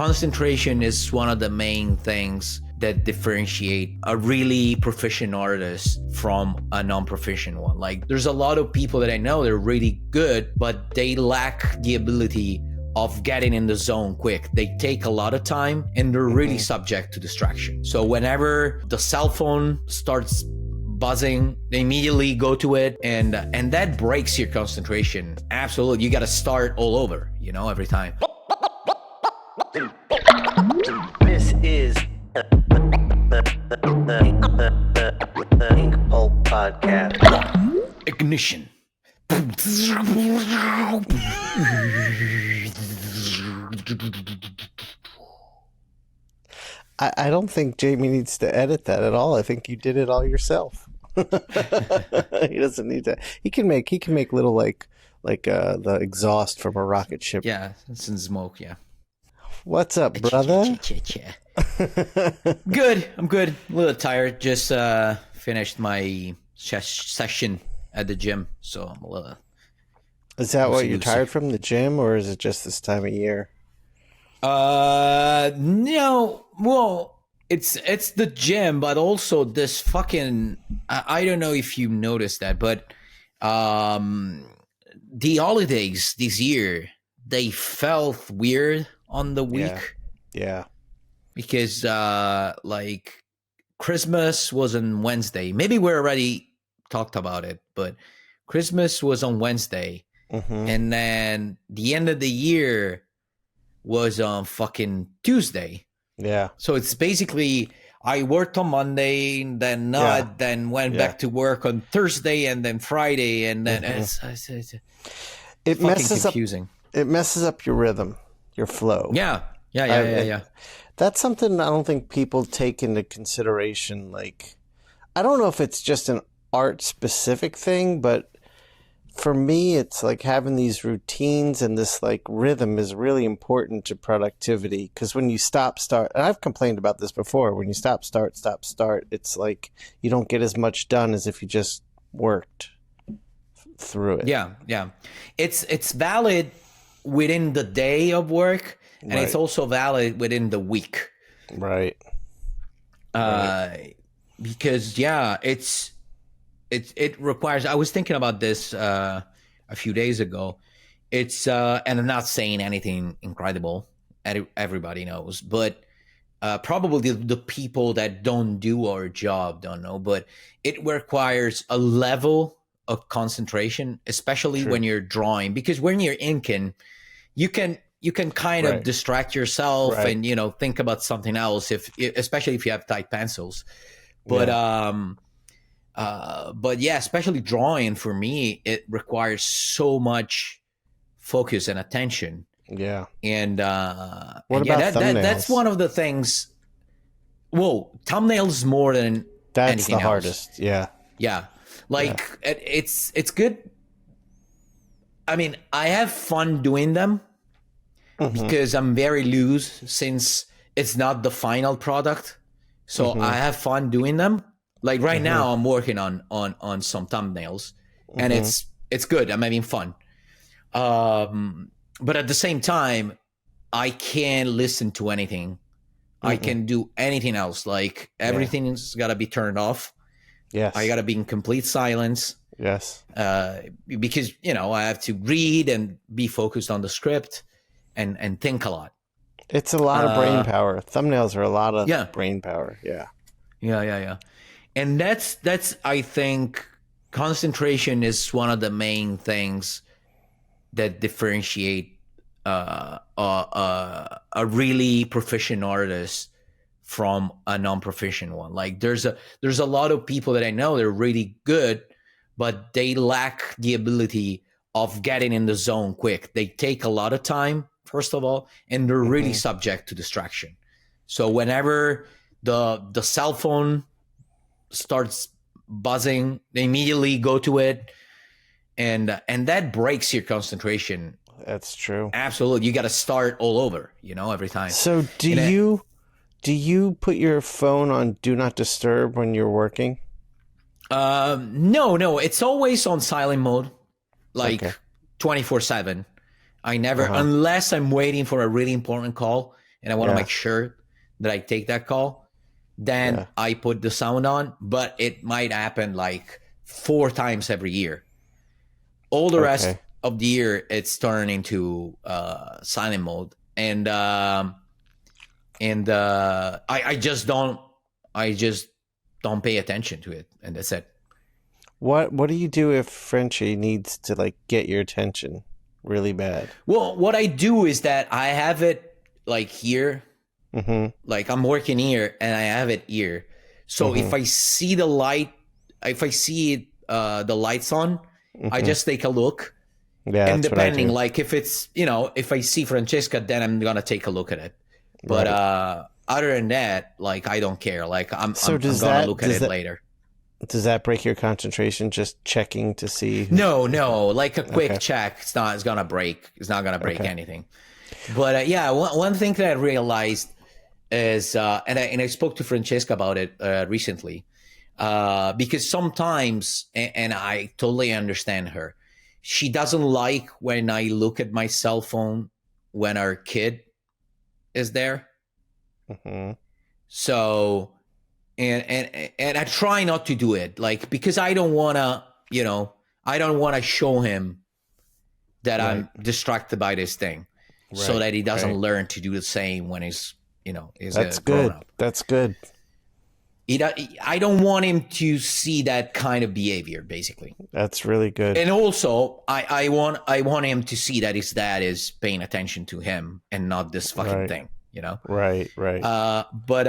concentration is one of the main things that differentiate a really proficient artist from a non-proficient one. Like, there's a lot of people that I know they're really good, but they lack the ability of getting in the zone quick. They take a lot of time and they're really subject to distraction. So whenever the cell phone starts buzzing, they immediately go to it, and that breaks your concentration. Absolutely. You got to start all over, every time. This is the Inkpulp podcast. Ignition. I don't think Jamie needs to edit that at all. I think you did it all yourself. He doesn't need to. He can make little like the exhaust from a rocket ship. Yeah, it's in smoke. Yeah. What's up, brother? Good. I'm good. A little tired. Just finished my session at the gym, so I'm a little. Is that what you're tired from, the gym, or is it just this time of year? No. Well, it's the gym, but also this fucking. I don't know if you noticed that, but the holidays this year, they felt weird on the week. Yeah. Because like Christmas was on Wednesday. Maybe we already talked about it, but Christmas was on Wednesday. And then the end of the year was on fucking Tuesday. Yeah. So it's basically I worked on Monday, then not, then went back to work on Thursday, and then Friday, and then it's it messes confusing. It messes up your rhythm, your flow. Yeah. That's something I don't think people take into consideration. Like, I don't know if it's just an art specific thing, but for me, it's like having these routines and this like rhythm is really important to productivity. Because when you stop, start, and I've complained about this before, when you stop, start, it's like you don't get as much done as if you just worked through it. Yeah. It's valid within the day of work, and it's also valid within the week. Right. Because it requires. I was thinking about this a few days ago. It's and I'm not saying anything incredible. Everybody knows, but probably the people that don't do our job don't know. But it requires a level of concentration, especially when you're drawing, because when you're inking, you can kind of distract yourself and think about something else, especially if you have tight pencils. But especially drawing, for me, it requires so much focus and attention. Yeah. And what about thumbnails? That's one of the things. Whoa, thumbnails more than that's anything the else. Hardest. Yeah. It's good. I mean, I have fun doing them because I'm very loose since it's not the final product. So I have fun doing them. Like right now, I'm working on some thumbnails, and it's good. I'm having fun. But at the same time, I can't listen to anything. I can do anything else. Like everything's got to be turned off. Yes. I got to be in complete silence. Yes. Because, I have to read and be focused on the script and think a lot. It's a lot of brain power. Thumbnails are a lot of brain power. Yeah. Yeah. And that's I think concentration is one of the main things that differentiate a really proficient artist from a non-proficient one. Like there's a lot of people that I know they're really good, but they lack the ability of getting in the zone quick. They take a lot of time, first of all, and they're really subject to distraction. So whenever the cell phone starts buzzing, they immediately go to it, and that breaks your concentration. That's true. Absolutely. You got to start all over, every time. So do you put your phone on do not disturb when you're working? No, it's always on silent mode, like 24/7. I never, unless I'm waiting for a really important call, and I want to Yeah. make sure that I take that call, then Yeah. I put the sound on. But it might happen like 4 times every year. All the rest Okay. of the year, it's turned into silent mode, and I just don't pay attention to it, and that's it. What do you do if Frenchie needs to like get your attention really bad? Well, what I do is that I have it like here, like I'm working here, and I have it here. So if I see the light, if I see the lights on, I just take a look. Yeah, And that's what I depending, do. like if it's, if I see Francesca, then I'm gonna take a look at it. But other than that, like I don't care. Like I'm gonna look at it later. Does that break your concentration? Just checking to see? No, like a quick check. It's not gonna break anything. But one thing that I realized is, and I spoke to Francesca about it recently, because sometimes, and I totally understand her, she doesn't like when I look at my cell phone when our kid is there. So, and I try not to do it, like, because I don't want to show him that I'm distracted by this thing, so that he doesn't learn to do the same when he's That's a grown good. up. That's good. I don't want him to see that kind of behavior, basically. That's really good. And also, I want him to see that his dad is paying attention to him and not this fucking thing, Right. But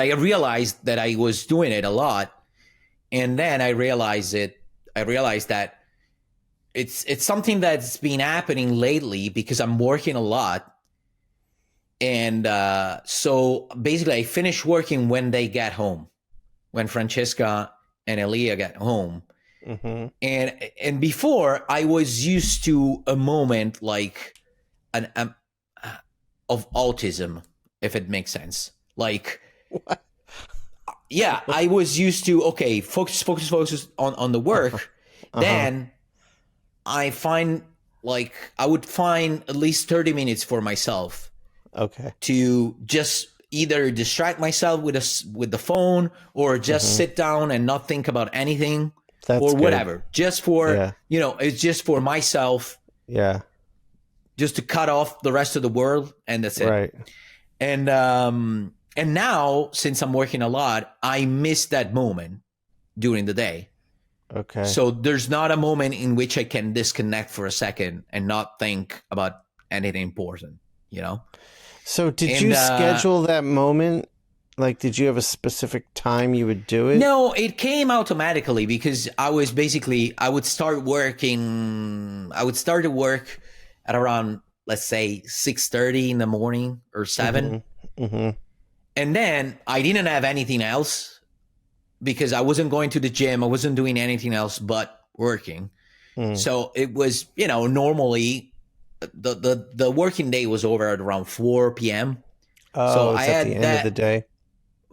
I realized that I was doing it a lot, and then I realized that it's something that's been happening lately because I'm working a lot. And so basically I finish working when they get home, when Francesca and Elia get home. And before, I was used to a moment like of autism, if it makes sense. Like, what? Yeah, I was used to, okay, focus on the work. Then I would find at least 30 minutes for myself. Okay. To just either distract myself with the phone, or just sit down and not think about anything. That's or good. whatever. Just for it's just for myself. Yeah. Just to cut off the rest of the world, and that's it. Right. And now, since I'm working a lot, I miss that moment during the day. Okay. So there's not a moment in which I can disconnect for a second and not think about anything important, So did you schedule that moment? Like, did you have a specific time you would do it? No, it came automatically because I would start to work at around, let's say, 6:30 in the morning or 7. And then I didn't have anything else because I wasn't going to the gym. I wasn't doing anything else but working. So it was, normally the working day was over at around 4 p.m. Oh, so it's I at had the end that, of the day?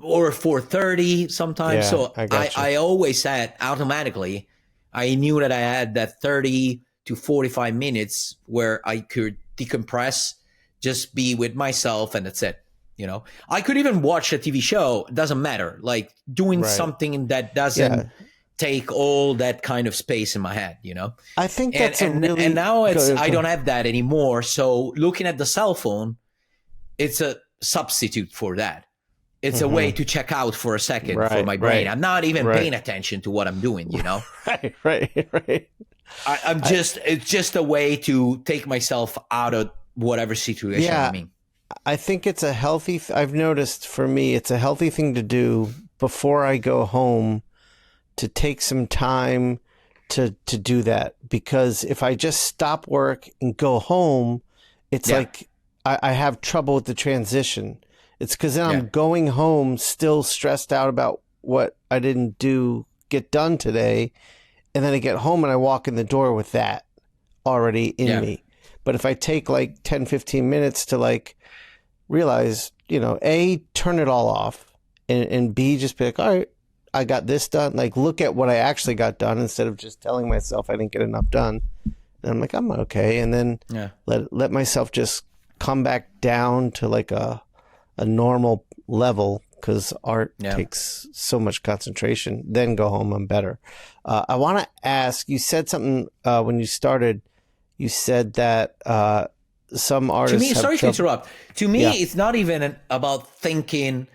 or 4:30 sometimes. Yeah, So I gotcha. I always had automatically, I knew that I had that 30 to 45 minutes where I could decompress, just be with myself, and that's it. I could even watch a TV show. It doesn't matter. Like doing something that doesn't take all that kind of space in my head, I think that's and now I don't have that anymore. So looking at the cell phone, it's a substitute for that. It's a way to check out for a second for my brain. I'm not even paying attention to what I'm doing, Right. It's just a way to take myself out of whatever situation I'm in. I think it's a healthy, I've noticed for me, it's a healthy thing to do before I go home, to take some time to do that. Because if I just stop work and go home, it's like I have trouble with the transition. It's because then I'm going home still stressed out about what I didn't get done today. And then I get home and I walk in the door with that already in me. But if I take like 10, 15 minutes to like realize, A, turn it all off, and B, just be like, all right, I got this done. Like, look at what I actually got done instead of just telling myself I didn't get enough done. And I'm like, I'm okay. And then let myself just come back down to like a normal level, because art takes so much concentration, then go home, I'm better. I want to ask, you said something when you started, you said that some artists to me, sorry to interrupt. To me, it's not even about thinking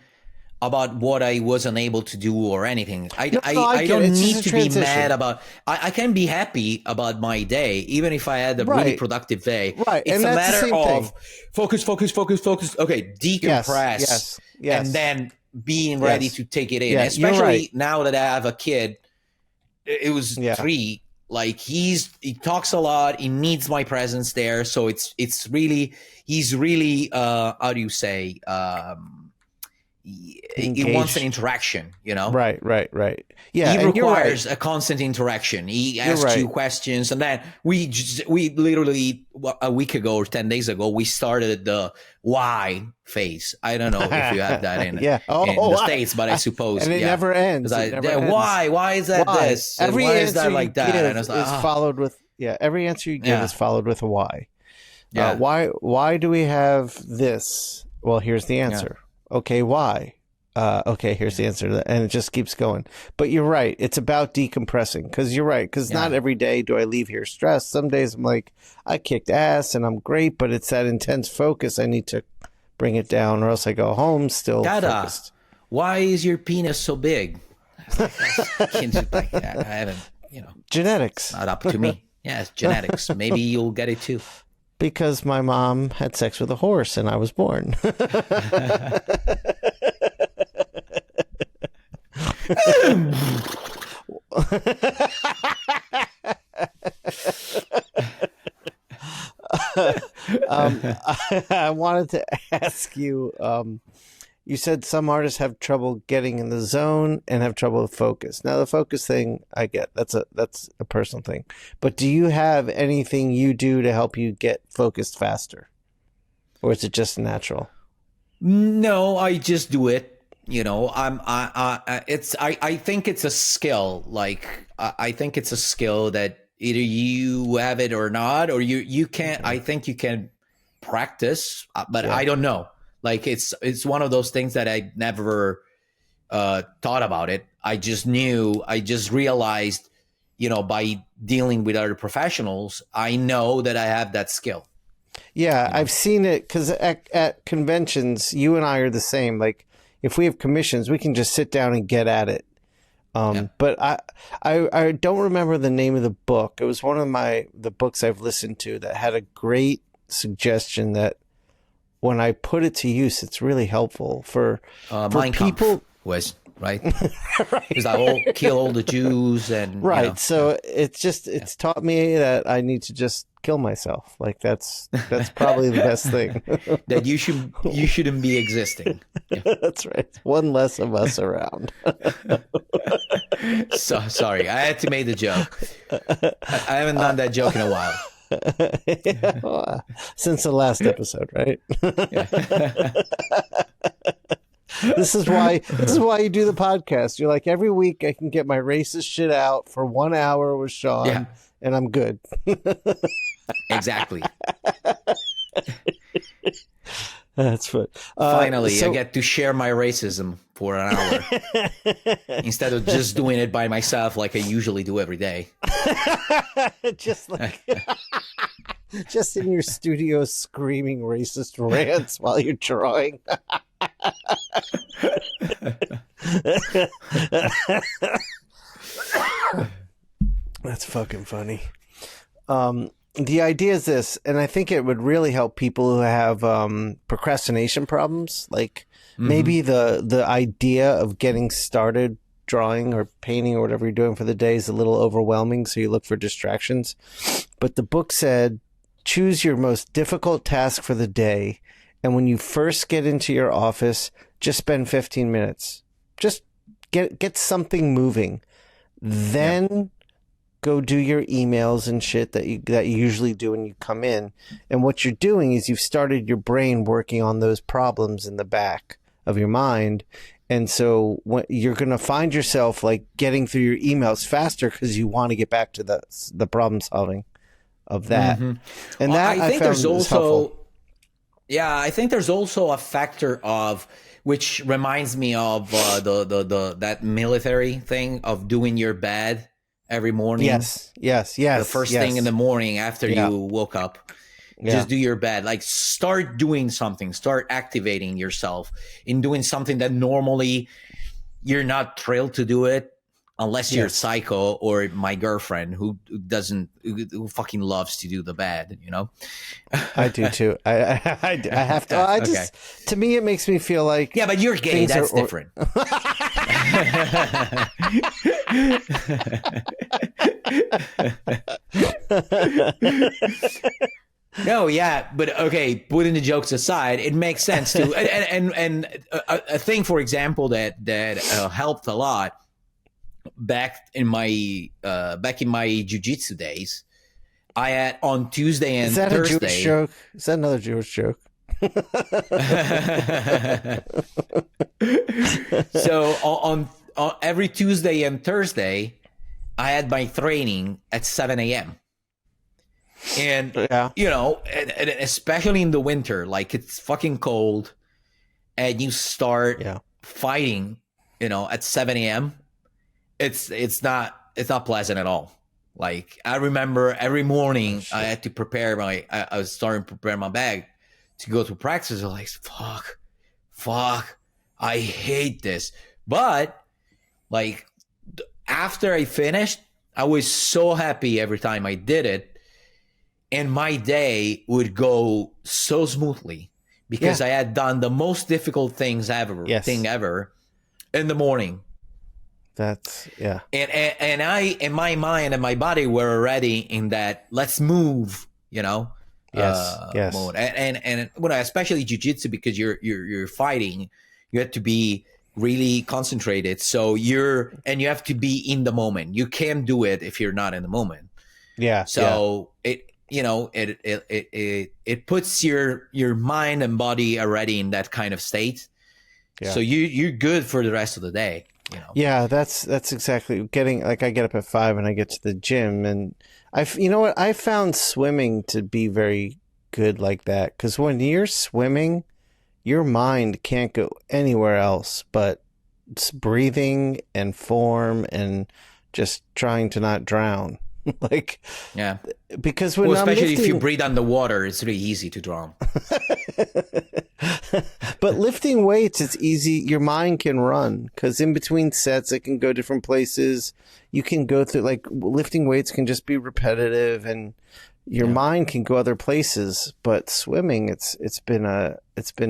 about what I wasn't able to do or anything. I don't need to be mad about. I can be happy about my day, even if I had a really productive day. Right, it's and a that's matter of focus. Okay, decompress, yes. and then being ready to take it in. Yeah, especially now that I have a kid. It was 3. Like he talks a lot. He needs my presence there. So he's really how do you say? He wants an interaction, you know? Right. Yeah, he requires a constant interaction. He asks you questions, and then we literally a week ago or 10 days ago we started the why phase. I don't know if you have that in the States, but I suppose and it never ends. Why is that this? Every why answer is that like that? And it's like, is followed with every answer you give is followed with a why. Yeah. Why do we have this? Well, here's the answer. Okay, why? Okay, here's the answer. And it just keeps going. But you're right. It's about decompressing, because you're right. Because not every day do I leave here stressed. Some days I'm like, I kicked ass and I'm great, but it's that intense focus. I need to bring it down, or else I go home still focused. Why is your penis so big? I haven't, genetics. Not up to me. Yeah, it's genetics. Maybe you'll get it too. Because my mom had sex with a horse and I was born. I wanted to ask you, you said some artists have trouble getting in the zone and have trouble with focus. Now, the focus thing, I get. That's a personal thing. But do you have anything you do to help you get focused faster? Or is it just natural? No, I just do it. I think it's a skill. Like, I think it's a skill that either you have it or not, or you can't. I think you can practice, but I don't know. Like, it's one of those things that I never thought about it. I just realized, by dealing with other professionals, I know that I have that skill. Yeah, I've seen it, because at conventions, you and I are the same. Like, if we have commissions, we can just sit down and get at it. But I don't remember the name of the book. It was one of the books I've listened to that had a great suggestion that when I put it to use, it's really helpful for people. Was right, because I will kill all the Jews and So it's taught me that I need to just kill myself. Like that's probably the best thing. That you shouldn't be existing. Yeah. That's right. One less of us around. So sorry, I had to make the joke. I haven't done that joke in a while. Since the last episode, right? This is why you do the podcast. You're like, every week I can get my racist shit out for 1 hour with Shawn, and I'm good. Exactly. That's what. Finally, I get to share my racism for an hour instead of just doing it by myself like I usually do every day. Just in your studio screaming racist rants while you're drawing. That's fucking funny. The idea is this, and I think it would really help people who have procrastination problems. Like maybe the idea of getting started drawing or painting or whatever you're doing for the day is a little overwhelming, so you look for distractions. But the book said, choose your most difficult task for the day, and when you first get into your office, just spend 15 minutes. Just get something moving. Then go do your emails and shit that you usually do when you come in. And what you're doing is you've started your brain working on those problems in the back of your mind. And so you're going to find yourself like getting through your emails faster because you want to get back to the problem solving of that. And that I think there's also helpful. Yeah, I think there's also a factor of, which reminds me of the that military thing of doing your bed every morning, Yes, yes, the yes, first thing in the yes. morning after Yeah, you woke up. yeah. Just do your bed. Like, start doing something, start activating yourself in doing something that normally you're not thrilled to do it, unless you're Yes. psycho or my girlfriend who doesn't, who fucking loves to do the bed, you know. I do too. I have to. I Okay. just, to me, it makes me feel like Yeah, but you're gay. things That's are. different. No, yeah, but okay. Putting the jokes aside, it makes sense too. And a thing, for example, that helped a lot back in my jujitsu days. I had on Tuesday Is and that a Jewish Thursday. joke? Is that another Jewish joke? So on every Tuesday and Thursday, I had my training at 7 a.m. And Yeah. and especially in the winter, like it's fucking cold, and you start Yeah. fighting, at 7 a.m. It's not pleasant at all. Like, I remember every morning I had to prepare I was starting to prepare my bag to go to practice. I was like, fuck, I hate this. But like, after I finished, I was so happy every time I did it, and my day would go so smoothly because Yeah. I had done the most difficult thing ever in the morning. That's, yeah. And I, in my mind and my body, were already in that let's move, Yes. mode. And especially jujitsu, because you're fighting, you have to be really concentrated. So you have to be in the moment. You can't do it if you're not in the moment. Yeah. So it puts your mind and body already in that kind of state. Yeah. So you're good for the rest of the day. Yeah, that's exactly getting, like, I get up at 5 and I get to the gym, and you know what, I found swimming to be very good like that, because when you're swimming, your mind can't go anywhere else but it's breathing and form and just trying to not drown. Like, Yeah. because when Well, I'm especially if you lifting, breathe underwater, it's really easy to drown. but lifting weights, it's easy. Your mind can run, because in between sets, it can go different places. You can go through, like, lifting weights can just be repetitive, and your mind can go other places. But swimming, it's been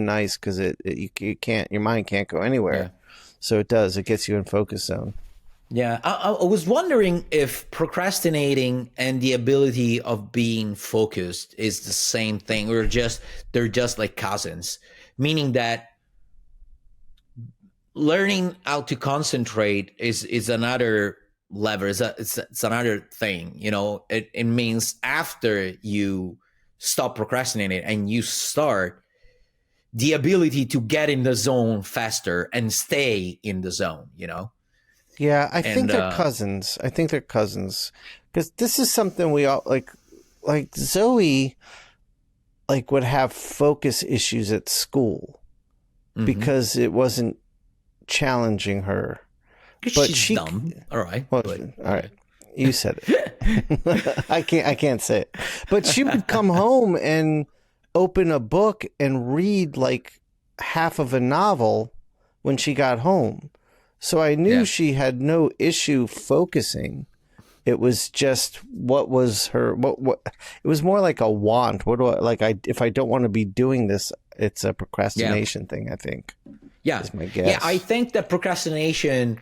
nice, because you can't, your mind can't go anywhere. Yeah. So it gets you in focus zone. Yeah. I was wondering if procrastinating and the ability of being focused is the same thing, or they're just like cousins, meaning that learning how to concentrate is another lever. It's another thing. It means after you stop procrastinating and you start, the ability to get in the zone faster and stay in the zone. Yeah, I think And they're cousins. I think they're cousins, because this is something we all like. Like Zoe, like, would have focus issues at school because it wasn't challenging her. But she's dumb. All right. Well, all right, you said it. I can't say it. But she would come home and open a book and read like half of a novel when she got home. So I knew she had no issue focusing. It was just what was her what it was more like a want. What do if I don't want to be doing this, it's a procrastination thing, I think. Yeah. Is my guess. Yeah, I think that procrastination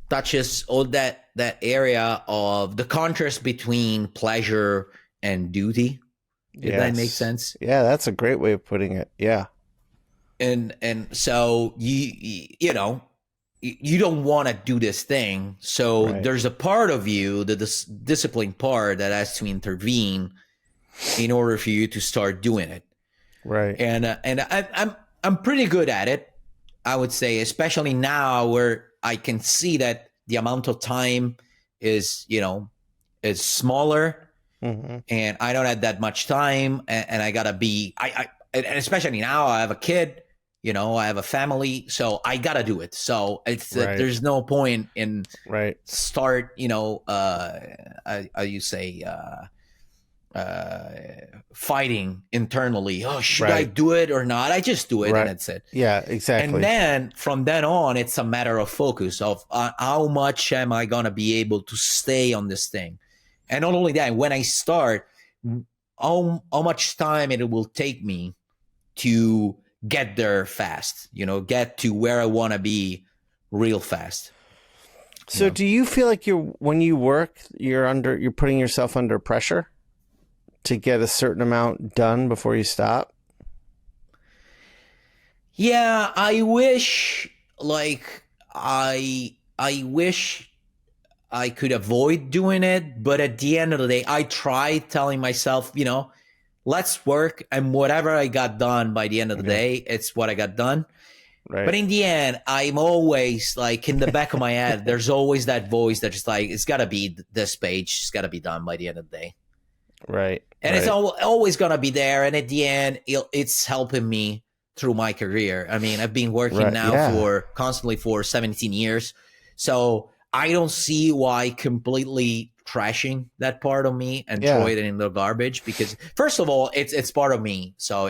touches all that area of the contrast between pleasure and duty. If that makes sense. Yeah, that's a great way of putting it. Yeah. And so you don't want to do this thing, so there's a part of you, the disciplined part, that has to intervene in order for you to start doing it. Right. And I'm pretty good at it, I would say, especially now where I can see that the amount of time is smaller, and I don't have that much time, and I gotta be, and especially now I have a kid, you know, I have a family, so I gotta do it. So it's Right. there's no point in Right. start, you know, you say fighting internally. Oh, should I Right. do it or not? I just do it, and Right. that's it. Yeah, And exactly. then from then on, it's a matter of focus of how much am I gonna be able to stay on this thing, and not only that, when I start, how much time it will take me to get there fast. You know, get to where I want to be real fast. So Yeah. do you feel like when you work, you're putting yourself under pressure to get a certain amount done before you stop? Yeah, I wish like I wish I could avoid doing it, but at the end of the day, I try telling myself, you know, let's work, and whatever I got done by the end of the Okay. day, it's what I got done. Right. But in the end, I'm always like in the back of my head, there's always that voice that's just like, it's got to be this page, it's got to be done by the end of the day. Right. And right. it's always going to be there. And at the end, it's helping me through my career. I mean, I've been working Right, now yeah. constantly for 17 years. So I don't see why completely trashing that part of me and Yeah. throw it in the garbage, because first of all, it's part of me. So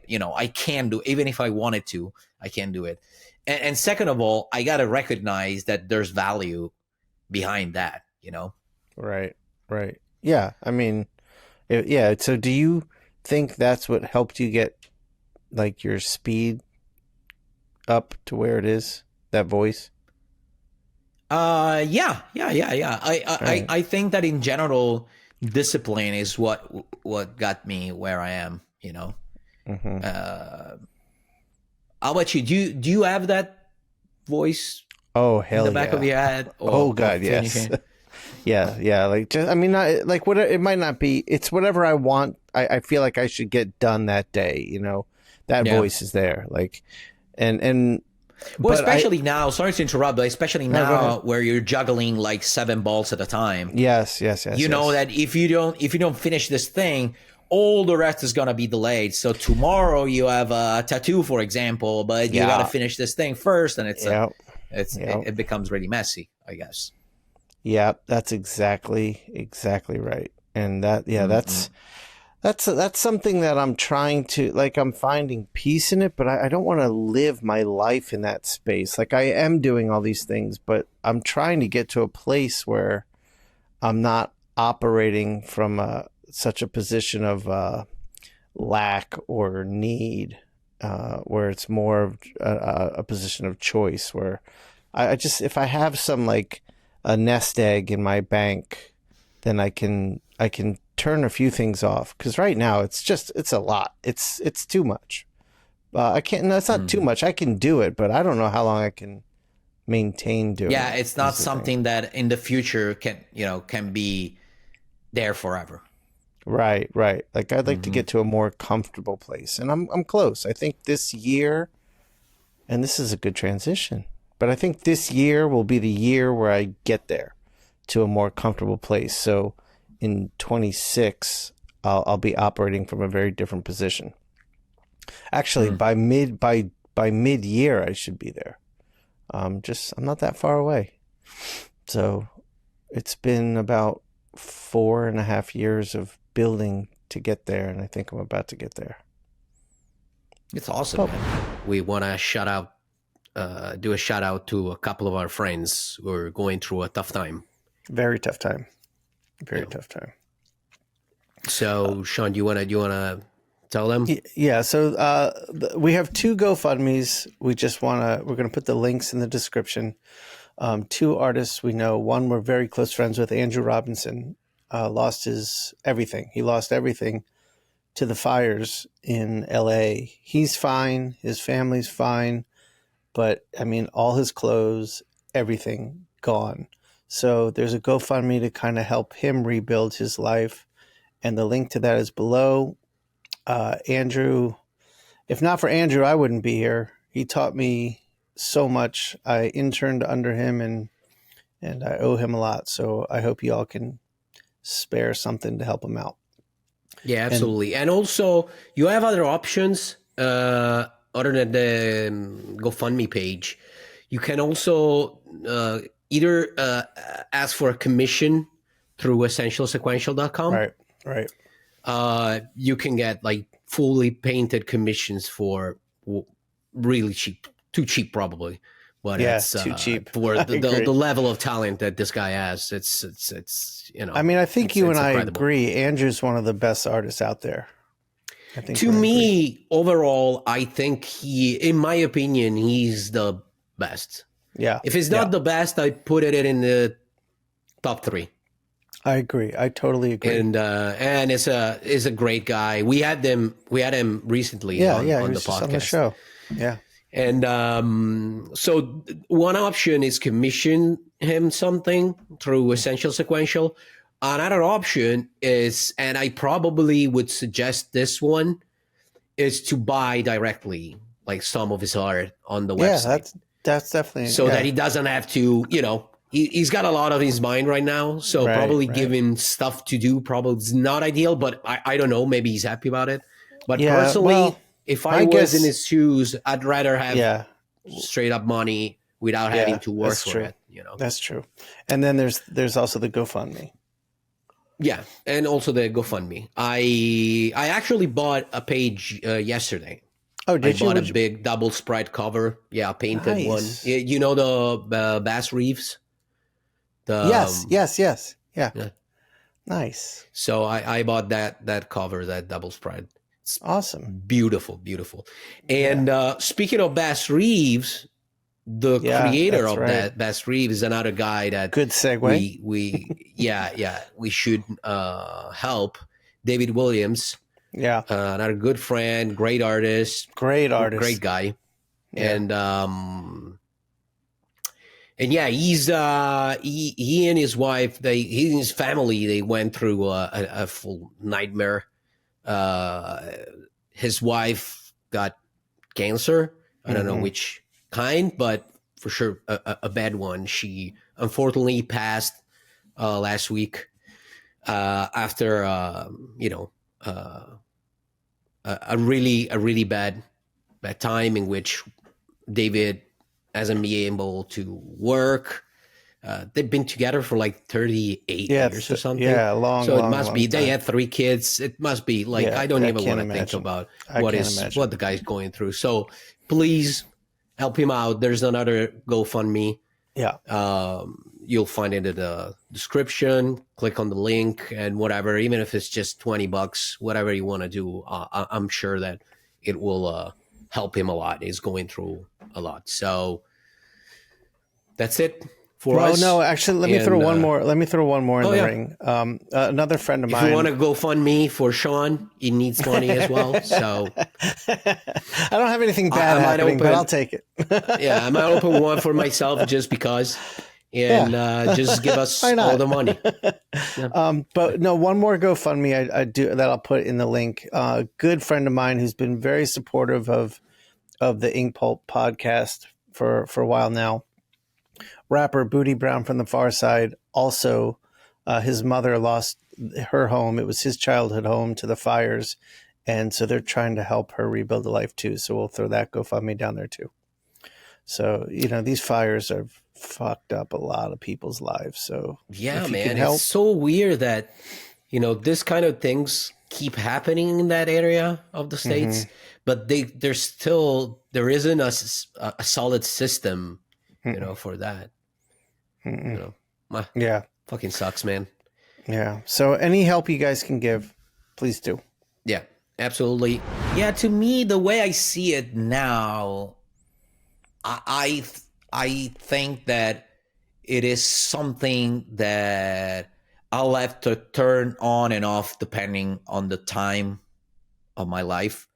you know, I can do, even if I wanted to, I can do it. And second of all, I got to recognize that there's value behind that, you know? Right. Right. Yeah. I mean, yeah. So do you think that's what helped you get like your speed up to where it is? That voice? Yeah. I think that in general, discipline is what got me where I am, you know? Mm-hmm. How about you? Do you have that voice Oh, in hell the back yeah. of your head, Oh, or God, yes. finishing? Yeah, yeah. Like, just, I mean, not, like, what it might not be. It's whatever I want. I feel like I should get done that day. You know, that Yeah. voice is there. Like, and Well, but especially now. Sorry to interrupt, but especially No, go now ahead. where you're juggling like 7 balls at a time. Yes. You know that if you don't finish this thing, all the rest is gonna be delayed. So tomorrow you have a tattoo, for example, but you got to Yeah. finish this thing first, and Yep. it becomes really messy, I guess. Yeah, that's exactly right. And that, yeah, that's something that I'm trying to, like, I'm finding peace in it, but I don't want to live my life in that space. Like, I am doing all these things, but I'm trying to get to a place where I'm not operating from such a position of lack or need, where it's more of a position of choice, where I just, if I have some, like, a nest egg in my bank, then I can turn a few things off, because right now it's a lot. It's too much. I can't. No, it's not too much. I can do it, but I don't know how long I can maintain doing. Yeah, it, it's not is the thing. something that in the future can be there forever. Right. Like, I'd like to get to a more comfortable place, and I'm close. I think this year, and this is a good transition, but I think this year will be the year where I get there to a more comfortable place. So in 26, I'll be operating from a very different position. Actually, by mid year, I should be there. I'm not that far away. So it's been about 4.5 years of building to get there, and I think I'm about to get there. It's awesome, man. We want to do a shout out to a couple of our friends who are going through a tough time. Very tough time. Very tough time. So, Shawn, do you wanna tell them? Yeah. So we have 2 GoFundMe's. We're going to put the links in the description. 2 artists we know. One we're very close friends with, Andrew Robinson, lost his everything. He lost everything to the fires in LA. He's fine. His family's fine. But I mean, all his clothes, everything gone. So there's a GoFundMe to kind of help him rebuild his life. And the link to that is below. Andrew, if not for Andrew, I wouldn't be here. He taught me so much. I interned under him, and I owe him a lot. So I hope you all can spare something to help him out. Yeah, absolutely. And also, you have other options other than the GoFundMe page. You can also either ask for a commission through essentialsequential.com. Right. You can get like fully painted commissions for really cheap, too cheap probably, but it's too cheap for the level of talent that this guy has. It's I mean, I think you and I incredible. agree. Andrew's one of the best artists out there. I think to me, overall, I think in my opinion, he's the best. Yeah. If it's not the best, I put it in the top 3. I agree. I totally agree. And is a great guy. We had him recently on the podcast. On the show. Yeah. And so one option is commission him something through Essential Sequential. Another option is, and I probably would suggest this one, is to buy directly like some of his art on the website. Yeah, that's definitely so that he doesn't have to, he's got a lot on his mind right now. So probably giving stuff to do probably is not ideal, but I don't know. Maybe he's happy about it. But personally, if I was in his shoes, I'd rather have straight up money without having to work for it. That's true. And then there's also the GoFundMe. Yeah, and also the GoFundMe. I actually bought a page yesterday. Oh, did you? I bought a big double spread cover. Yeah, a painted one. You know the bass reefs? Yes. Yeah. Nice. So I bought that cover, that double spread. It's awesome. Beautiful. And speaking of bass reefs, the creator of that Bass Reeves is another guy that good segue. We should help. David Williams, another good friend, great artist, great guy, and he's he and his wife, he and his family, they went through a full nightmare. His wife got cancer. I don't know which kind, but for sure a bad one. She unfortunately passed last week after a really bad time in which David hasn't been able to work. They've been together for like 38 years or something. Yeah, long. So it must long be. time. They had 3 kids. It must be like I don't even want to think about what the guy's going through. So please help him out. There's another GoFundMe. Yeah. You'll find it in the description. Click on the link and whatever. Even if it's just $20, whatever you want to do, I'm sure that it will help him a lot. He's going through a lot. So that's it. No, actually, let me throw one more. Let me throw one more in the ring. Another friend of mine. If you want to GoFundMe for Shawn, he needs money as well. So I don't have anything bad happening, but I'll take it. I might open one for myself just because, and just give us all the money. But no, one more GoFundMe I do that I'll put in the link. A good friend of mine who's been very supportive of the Inkpulp podcast for a while now. Rapper Booty Brown from the Far Side. Also, his mother lost her home. It was his childhood home to the fires. And so they're trying to help her rebuild a life too. So we'll throw that GoFundMe down there too. So, these fires have fucked up a lot of people's lives. So yeah, man, it's so weird that, this kind of things keep happening in that area of the States, but there isn't a solid system, for that. Fucking sucks, man. Yeah. So any help you guys can give, please do. Yeah, absolutely. Yeah, to me, the way I see it now, I think that it is something that I'll have to turn on and off depending on the time of my life.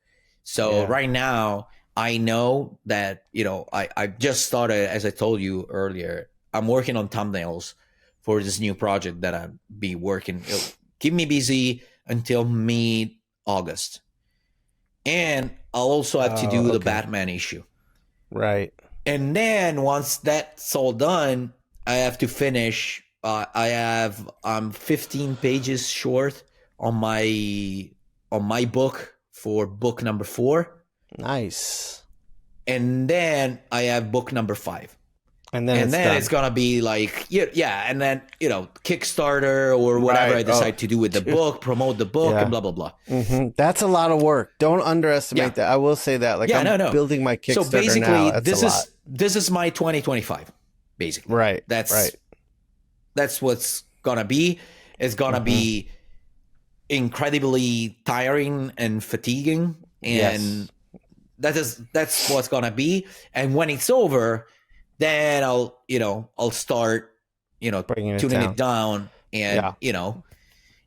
So right now, I know that, I just started, as I told you earlier, I'm working on thumbnails for this new project that I'll be working. It'll keep me busy until mid-August. And I'll also have to do the Batman issue. Right. And then once that's all done, I have to finish I'm 15 pages short on my book for book number 4, Nice. and then I have book number 5. And then And it's then done. it's gonna be like, yeah, and then Kickstarter or whatever Right. I decide to do with the book, promote the book, Yeah. and blah blah blah. That's a lot of work. Don't underestimate Yeah. that. I will say that. Like, Yeah, I'm no. building my Kickstarter So basically, now. That's this is my 2025. Basically, right. That's what's gonna be. It's gonna be incredibly tiring and fatiguing, and that's what's gonna be. And when it's over, then I'll start Bringing tuning it down and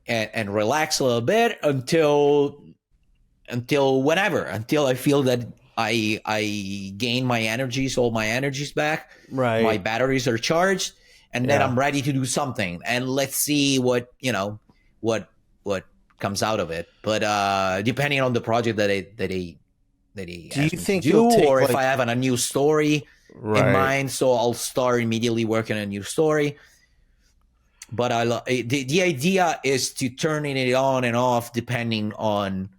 and relax a little bit until whenever, until I feel that I gain my energies, all my energies back. Right. My batteries are charged, and then I'm ready to do something. And let's see what what comes out of it. But depending on the project that he Do you think to you'll do, take, or if like- I have a new story in mind, so I'll start immediately working on a new story. But the idea is to turning it on and off depending on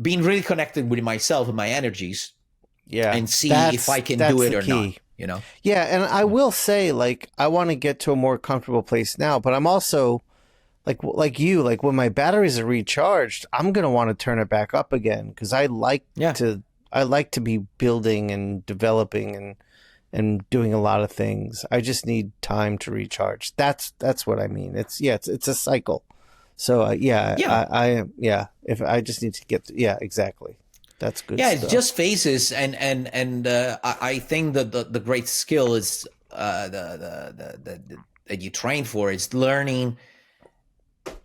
being really connected with myself and my energies, and see if I can do it or not. Yeah, and I will say, like, I want to get to a more comfortable place now, but I'm also like you, like when my batteries are recharged, I'm gonna want to turn it back up again because I like to be building and developing and doing a lot of things. I just need time to recharge. That's what I mean. It's a cycle. So if I just need to get exactly. That's good. Yeah, stuff. it's just phases, and I think that the great skill is that you train for is learning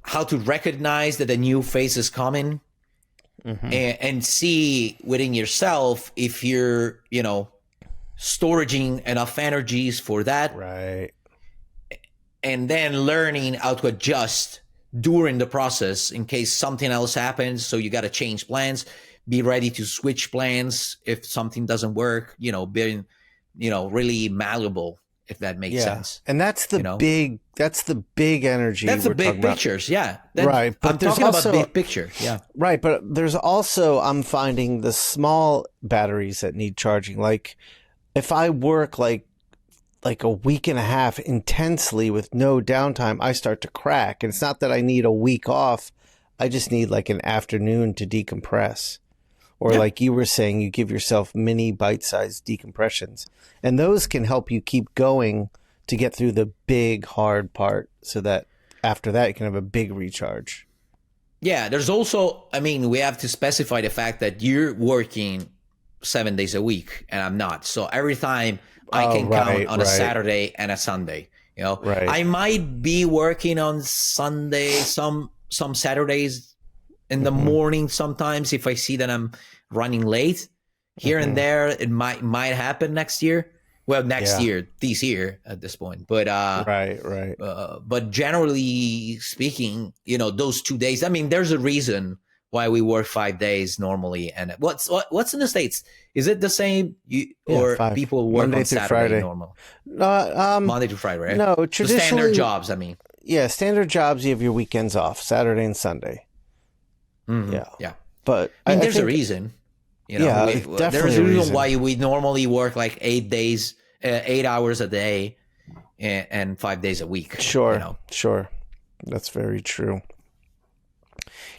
how to recognize that a new phase is coming, and see within yourself if you're storaging enough energies for that, right? And then learning how to adjust during the process in case something else happens. So you got to change plans. Be ready to switch plans if something doesn't work. Being really malleable, if that makes sense. And that's the big energy. That's the big pictures, right. But I'm there's talking also, about big picture, right. But there's also, I'm finding the small batteries that need charging. Like if I work like a week and a half intensely with no downtime, I start to crack. And it's not that I need a week off. I just need like an afternoon to decompress. Or like you were saying, you give yourself mini bite-sized decompressions. And those can help you keep going to get through the big, hard part so that after that you can have a big recharge. Yeah, there's also, we have to specify the fact that you're working 7 days a week and I'm not. So every time I can count on a Saturday and a Sunday, Right. I might be working on Sunday, some Saturdays in the morning sometimes if I see that I'm running late. Here and there, it might happen next year. Well, this year at this point. But right. But generally speaking, those 2 days. There's a reason why we work 5 days normally. And what's in the States? Is it the same? Or 5. People work Monday on through Saturday Friday. normal? Monday through Friday, right? No, the traditionally standard jobs. Yeah, standard jobs. You have your weekends off, Saturday and Sunday. Yeah. But there's a reason. There's a reason why we normally work like 8 hours a day, and 5 days a week. Sure. That's very true.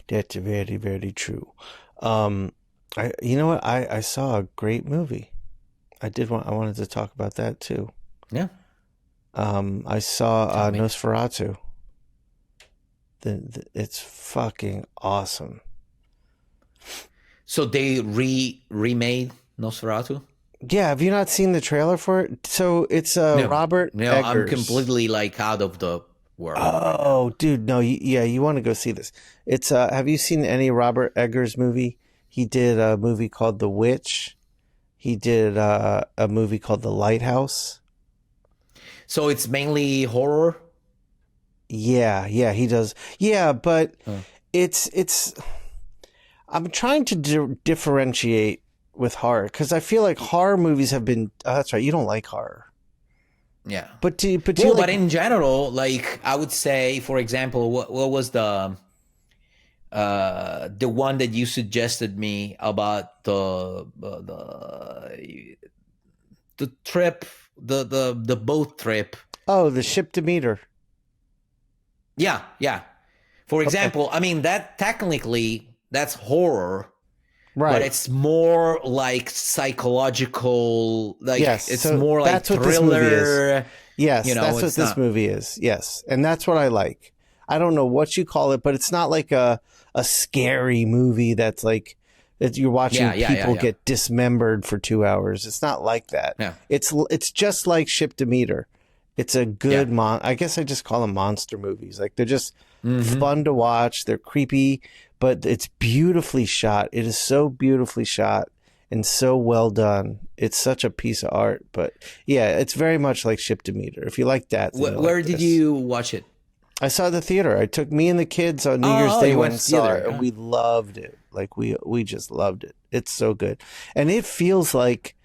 That's very, very true. You know what? I saw a great movie. I wanted to talk about that too. Yeah. I saw Nosferatu. It's fucking awesome. So they remade Nosferatu? Yeah, have you not seen the trailer for it? So it's No. Robert No, Eggers. I'm completely out of the world. Oh, dude, no, you want to go see this. It's have you seen any Robert Eggers movie? He did a movie called The Witch. He did a movie called The Lighthouse. So it's mainly horror? Yeah, he does. Yeah, but it's I'm trying to differentiate with horror because I feel like horror movies have been. Oh, that's right. You don't like horror. Yeah. But do you Well, like? but in general, like I would say, for example, what was the one that you suggested me about the trip, the boat trip? Oh, the ship Demeter. Yeah, yeah. For Okay. example, I mean that technically that's horror, but Right. it's more like psychological, like Yes. it's So more like that's what this movie is. thriller. Yes, that's what It's this not. movie is. Yes, and that's what I like. I don't know what you call it, but it's not like a scary movie that's like that you're watching Yeah, yeah, yeah, people yeah, get dismembered for 2 hours. It's not like that. yeah, It's just like Ship Demeter. It's a yeah. good I guess I just call them monster movies. Like they're just Mm-hmm. fun to watch. They're creepy, but it's beautifully shot. It is so beautifully shot and so well done. It's such a piece of art. But yeah, it's very much like Ship Demeter. If you like that, then you'll Where like did this. you watch it? I saw the theater. I took me and the kids on New Year's Day You when went and to saw theater. it, and we loved it. Like we just loved it. It's so good, and it feels like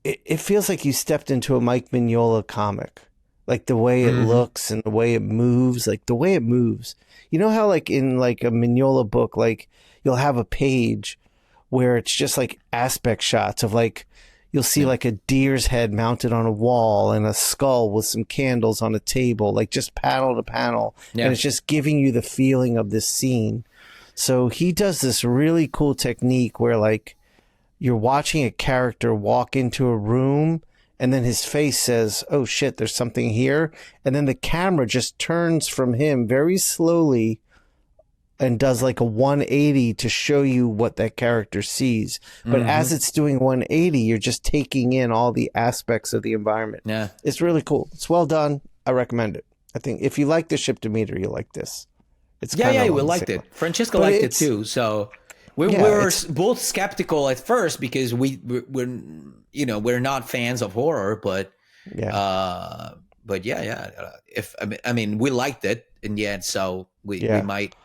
it feels like you stepped into a Mike Mignola comic. Like the way it Mm-hmm. looks and the way it moves, like the way it moves. You know how like in like a Mignola book, like you'll have a page where it's just like aspect shots of like you'll see Yeah. like a deer's head mounted on a wall and a skull with some candles on a table, like just panel to panel. Yeah. And it's just giving you the feeling of this scene. So he does this really cool technique where like you're watching a character walk into a room and then his face says, "Oh shit, there's something here." And then the camera just turns from him very slowly and does like a 180 to show you what that character sees. But as it's doing 180, you're just taking in all the aspects of the environment. Yeah. It's really cool. It's well done. I recommend it. I think if you like the Ship Demeter, you'll like this. It's Yeah, kinda yeah, we along the liked same it. Francesca But liked it it's- too. So we Yeah, were it's- both skeptical at first because we're not fans of horror, but Yeah. yeah. If I mean, we liked it in the end, so we might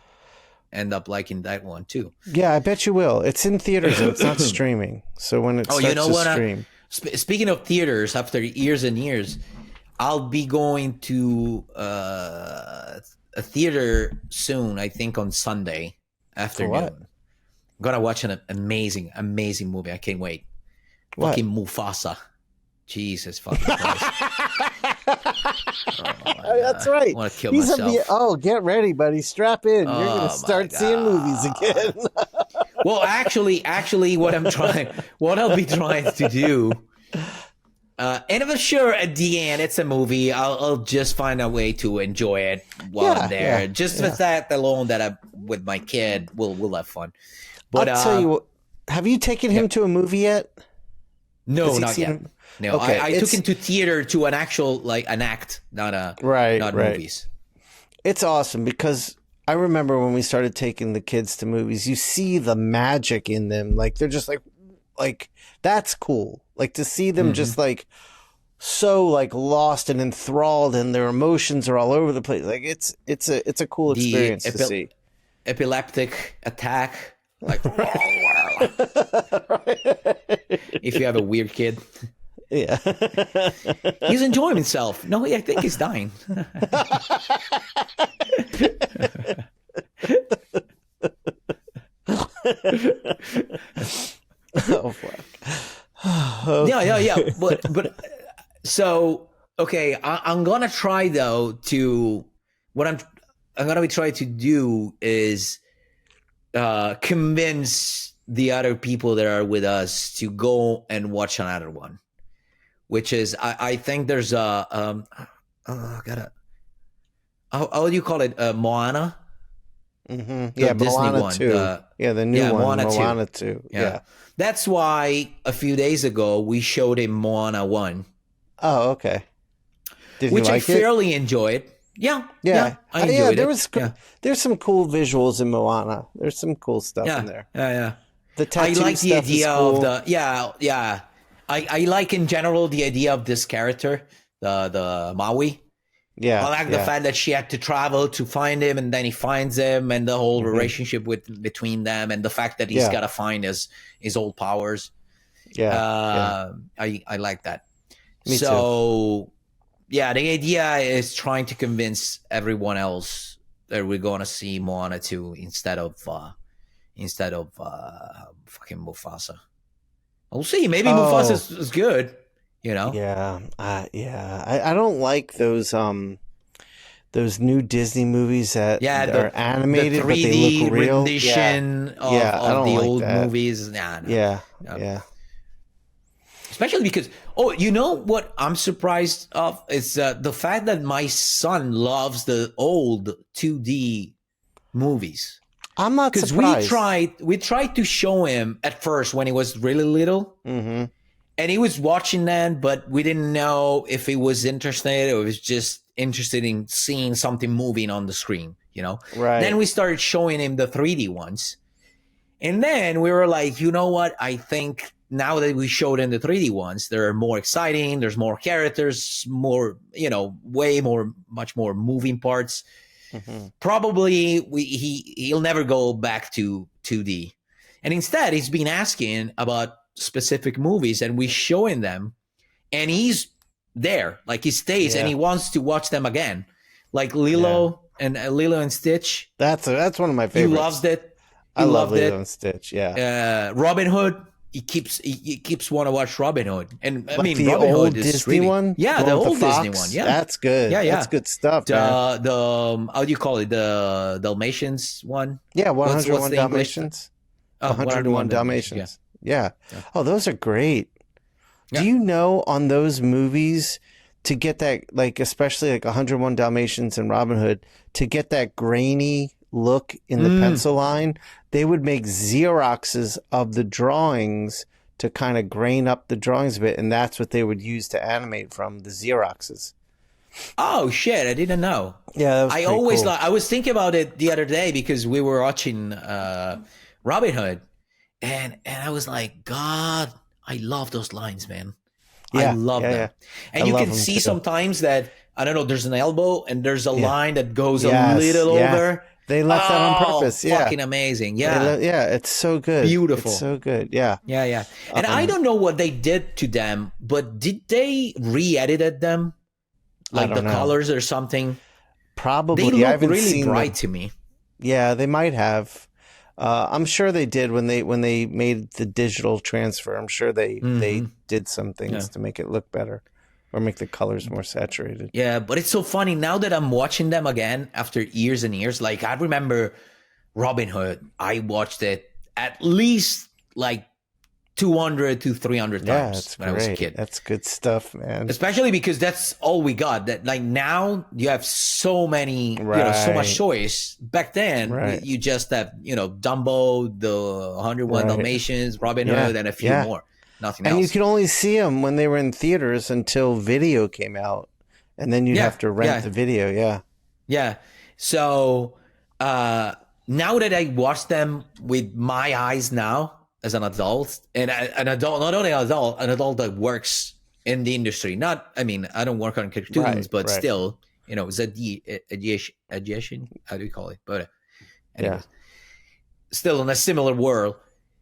end up liking that one too. Yeah, I bet you will. It's in theaters and it's not streaming. So when it starts you know to what? stream. Speaking of theaters, after years and years, I'll be going to a theater soon. I think on Sunday afternoon. what? I'm gonna watch an amazing movie. I can't wait. What? Fucking Mufasa. Jesus fucking Christ. That's right. I want to kill He's myself. get ready, buddy. Strap in. You're Oh, going my to start seeing movies again. Well, actually, what I'll be trying to do, and I'm sure at the end it's a movie. I'll just find a way to enjoy it while I'm there. Just with that alone, that I'm with my kid, we'll have fun. But I'll tell you what. Have you taken him to a movie yet? no, Has he not seen yet. him? No, Okay, I took him to theater to an actual an act, not Right. movies. It's awesome because I remember when we started taking the kids to movies, you see the magic in them. Like they're just like that's cool. Like to see them just like so like lost and enthralled and their emotions are all over the place. Like it's a cool experience to see. Epileptic attack, like if you have a weird kid. Yeah. He's enjoying himself. No, I think he's dying. Oh fuck. Yeah. But so okay, I'm gonna try though to what I'm gonna be trying to do is convince the other people that are with us to go and watch another one, which is I think there's a how do you call it, Moana? Mm-hmm. The Yeah, Disney Moana one, 2. The new one, Moana 2. 2. Yeah. Yeah. That's why a few days ago we showed him Moana 1, Oh, okay. Did which you I like it? fairly enjoyed. Yeah. I enjoyed yeah, it. There's some cool visuals in Moana. There's some cool stuff Yeah. in there. Yeah. The I tattoo like the stuff is idea cool. of the yeah. I like in general the idea of this character, the Maui. Yeah. I like the fact that she had to travel to find him, and then he finds him, and the whole relationship between them, and the fact that he's got to find his old powers. Yeah. I like that. Me so yeah, the idea is trying to convince everyone else that we're going to see Moana 2 instead of fucking Mufasa. We'll see. Maybe Mufasa Oh, is good. You know. yeah, yeah. I don't like those new Disney movies that Yeah, are the animated but they look 3D real. Yeah, rendition yeah. I of don't the like old that. movies. Nah, no. Yeah, No. yeah. Especially because, you know what I'm surprised of is the fact that my son loves the old 2D movies. I'm not Because surprised. we tried to show him at first when he was really little, Mm-hmm. and he was watching that, but we didn't know if he was interested or was just interested in seeing something moving on the screen. You know. Then Right. we started showing him the 3D ones. And then we were like, you know what? I think now that we showed in the 3D ones, they're more exciting. There's more characters, more, much more moving parts. Mm-hmm. Probably he'll never go back to 2D. And instead, he's been asking about specific movies and we showing them. And he's there. Like he stays and Yeah. he wants to watch them again. Like Yeah. Lilo and Stitch. That's one of my He favorites. loved it. I He love loved Lilo it. and Stitch. Yeah. Robin Hood. He keeps want to watch Robin Hood, and I Like mean the Robin old Hood is Disney really, one? yeah, The the one with old the Disney fox? one, yeah, That's good. yeah, That's good stuff, man. The how do you call it, the Dalmatians one? Yeah, What's 101 the English? Dalmatians. Oh, 101 Dalmatians. Dalmatians. Yeah. Oh, those are great. Yeah. Do you know on those movies to get that, like, especially like 101 Dalmatians and Robin Hood, to get that grainy look in the pencil line, they would make Xeroxes of the drawings to kind of grain up the drawings a bit, and that's what they would use to animate from, the Xeroxes. Oh shit! I didn't know. Yeah, that was I pretty always cool. I was thinking about it the other day because we were watching Robin Hood, and I was like, God, I love those lines, man. I Yeah, love yeah, them. yeah. And I you love can them see too. sometimes that, I don't know, there's an elbow and there's a Yeah. line that goes a Yes, little yeah. over. They left that on purpose. Yeah. Fucking amazing. Yeah. Yeah, it's so good. Beautiful. It's so good. Yeah. Yeah, yeah. And I don't know what they did to them, but did they re-edited them? I Like the don't know. colors or something? Probably. They I look haven't really seen bright them. to me. Yeah, they might have. I'm sure they did when they made the digital transfer. I'm sure they did some things to make it look better or make the colors more saturated. Yeah, but it's so funny now that I'm watching them again after years and years. Like I remember Robin Hood. I watched it at least like 200 to 300 Yeah, times it's when I was a great. kid. That's good stuff, man. Especially because that's all we got. That like now you have so many, so Right. much choice. Back then Right. you just have, Dumbo, the 101 Right. Dalmatians, Robin Yeah, Hood, and a few yeah. more. Nothing And you else. could only see them when they were in theaters until video came out, and then you'd Yeah, have to rent yeah. the video. Yeah. Yeah. So now that I watch them with my eyes now as an adult, and an adult, not only an adult that works in the industry. Not, I mean, I don't work on cartoons, Right, but right. still, adjacent, how do you call it? But anyways, still in a similar world.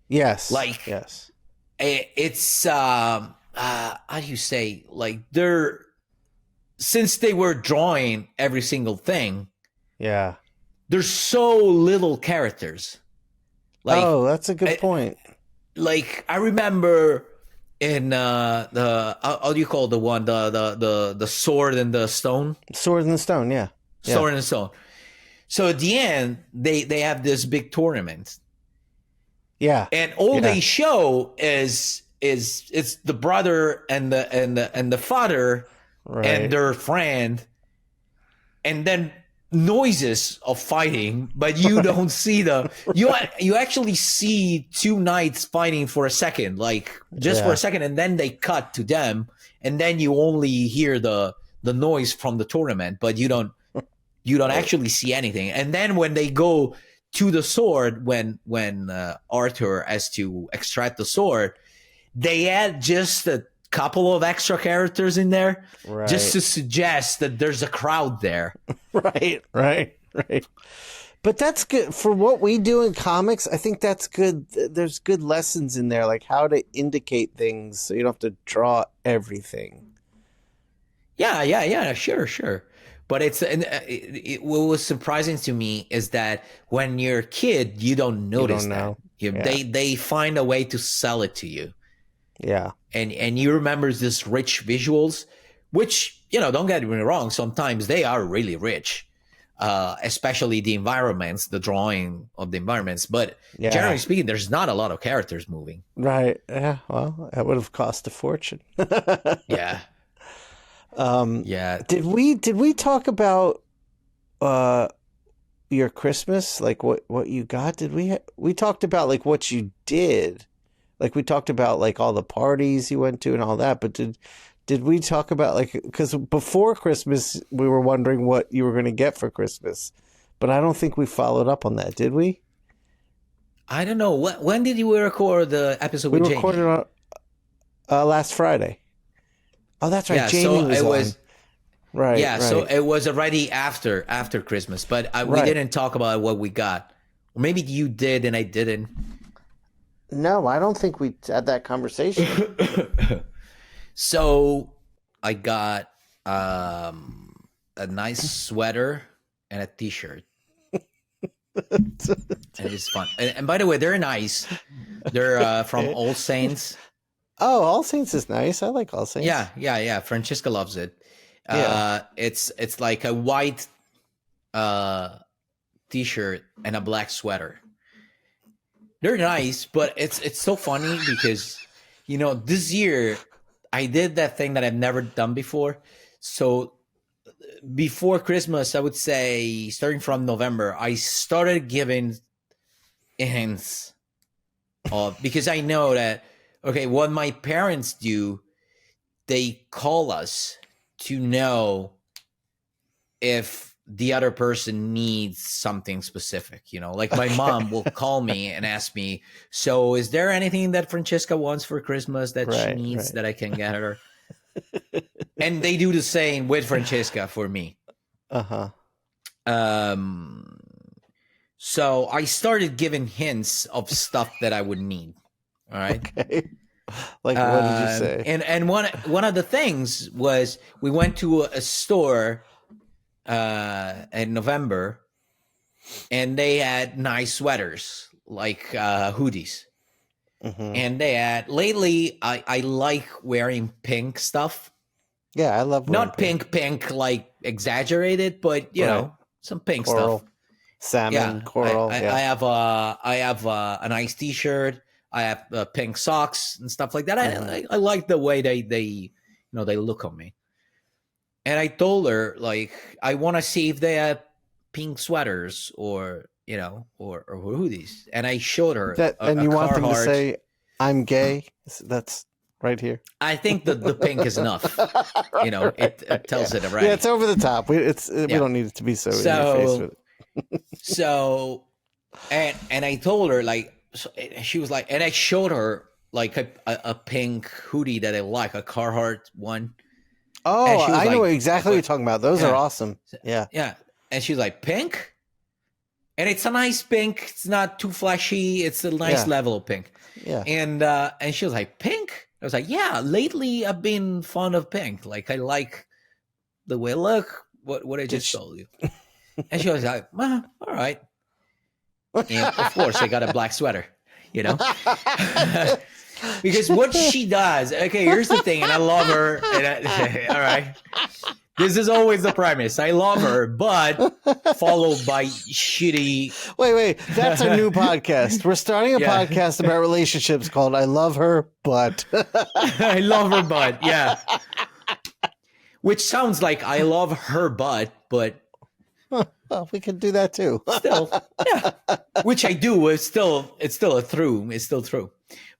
Yes. Like- yes. It's how do you say, like since they were drawing every single thing, Yeah. there's so little characters. Like, Oh, that's a good point. like I remember in the how do you call the one, the sword and the stone, Sword in the Stone. Yeah. Yeah. sword and the stone. So at the end, they have this big tournament, Yeah. and all Yeah. they show is it's the brother and the father Right. and their friend, and then noises of fighting, but you don't see you actually see two knights fighting for a second, like just for Yeah. a second, and then they cut to them, and then you only hear the noise from the tournament, but you don't actually see anything. And then when they go to the sword, when Arthur has to extract the sword, they add just a couple of extra characters in there, Right. just to suggest that there's a crowd there. Right. But that's good for what we do in comics. I think that's good. There's good lessons in there, like how to indicate things so you don't have to draw everything. Yeah, sure. But what was surprising to me is that when you're a kid, you don't You notice don't that. know. Yeah. They find a way to sell it to you, Yeah. and you remember this rich visuals, which don't get me wrong, sometimes they are really rich, especially the environments, the drawing of the environments. But Yeah. generally speaking, there's not a lot of characters moving. Right. Yeah. Well, that would have cost a fortune. Yeah. Yeah. Did we talk about your Christmas? Like what you got? Did we talked about like what you did? Like we talked about like all the parties you went to and all that, but did we talk about like, because before Christmas we were wondering what you were going to get for Christmas, but I don't think we followed up on that, did we? I don't know. When did you record the episode We with Jamie? recorded on last Friday. Oh, that's right. Yeah, Jamie so was it on. was. Right. Yeah, right. so it was already after Christmas, but we Right. didn't talk about what we got. Or maybe you did and I didn't. No, I don't think we had that conversation. So I got a nice sweater and a T-shirt, and it's fun. And by the way, they're nice. They're from All Saints. Oh, All Saints is nice. I like All Saints. Yeah. Francesca loves it. Yeah. It's like a white T-shirt and a black sweater. They're nice, but it's so funny because this year I did that thing that I've never done before. So before Christmas, I would say starting from November, I started giving hints because I know that what my parents do, they call us to know if the other person needs something specific, like my mom will call me and ask me, so is there anything that Francesca wants for Christmas that she needs that I can get her? And they do the same with Francesca for me. Uh-huh. So I started giving hints of stuff that I would need. All right. Okay. Like, what did you say? And one of the things was we went to a store in November, and they had nice sweaters, like hoodies. Mm-hmm. And they had, lately, I like wearing pink stuff. Yeah, I love wearing Not pink, like exaggerated, but, some pink coral, stuff. salmon, coral. I have a nice T-shirt. I have pink socks and stuff like that. I like the way they look on me. And I told her, like, I want to see if they have pink sweaters or hoodies. And I showed her and you want them to say, "I'm gay." That's right here. I think the pink is enough. It tells it already. Yeah, it's over the top. We don't need it to be so in your face with it. So, and I told her, like, she was like, and I showed her like a pink hoodie that I like, a Carhartt one. Oh, I know exactly what you're talking about. Those are awesome. Yeah. Yeah. And she's like, pink? And it's a nice pink. It's not too flashy. It's a nice level of pink. Yeah. And she was like, pink? I was like, yeah, lately I've been fond of pink. Like, I like the way I look, what I just told you. And she was like, all right. And of course, I got a black sweater, because what she does, okay, here's the thing, and I love her. All right. This is always the premise. I love her, but followed by shitty. Wait. That's our new podcast. We're starting a podcast about relationships called I Love Her, But. I love her, but. Yeah. Which sounds like I love her, but. Well, we can do that too. Still, yeah. Which I do. It's still a true. It's still true.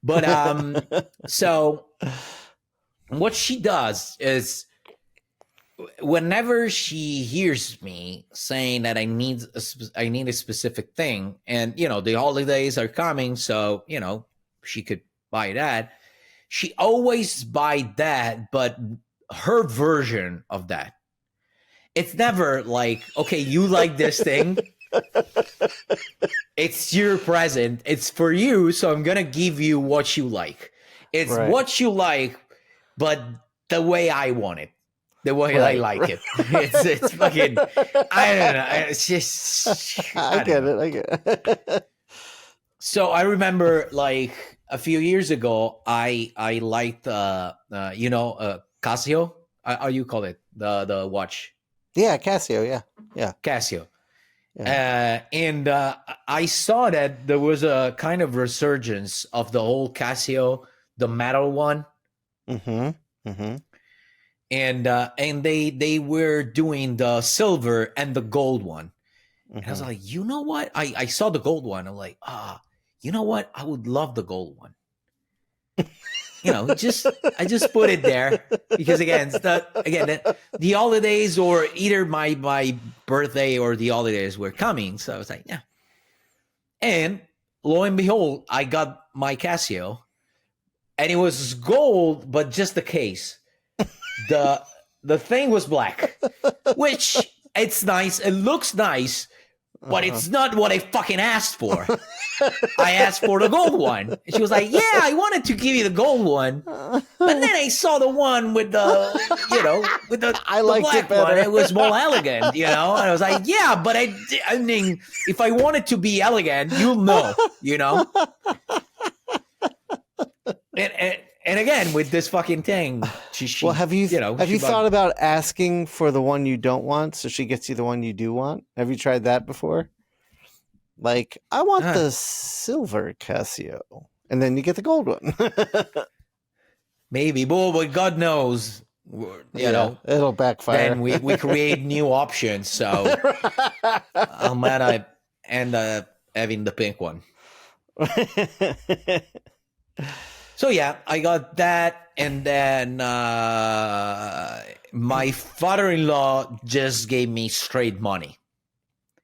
But so what she does is, whenever she hears me saying that I need a specific thing, and the holidays are coming, so she could buy that. She always buy that, but her version of that. It's never like, okay, you like this thing. It's your present. It's for you, so I'm gonna give you what you like. It's what you like, but the way I want it. the way I Right, like right. it. It's fucking, I don't know. It's just, I I get don't know. it. I get it. So I remember like a few years ago, I liked, Casio. How you call it? The watch, Yeah, Casio. Yeah, yeah, Casio. yeah. And I saw that there was a kind of resurgence of the whole Casio, the metal one, Mm-hmm. Mm-hmm. and they were doing the silver and the gold one. And I was Mm-hmm. like, you know what? I saw the gold one. I'm like, you know what? I would love the gold one. I just put it there because again, the holidays or either my birthday or the holidays were coming. So I was like, yeah. And lo and behold, I got my Casio, and it was gold, but just the case. the The thing was black, which it's nice. It looks nice, but Uh-huh. it's not what I fucking asked for. I asked for the gold one. And she was like, yeah, I wanted to give you the gold one. But then I saw the one with the I the liked black it better. one. It was more elegant, And I was like, yeah, but I mean, if I wanted to be elegant, you'll know. And again, with this fucking thing, she Well, have you she thought about asking for the one you don't want so she gets you the one you do want? Have you tried that before? Like, I want the silver Casio, and then you get the gold one. maybe, but God knows, it'll backfire. then we create new options. So I might end up having the pink one. So yeah, I got that, and then my father-in-law just gave me straight money.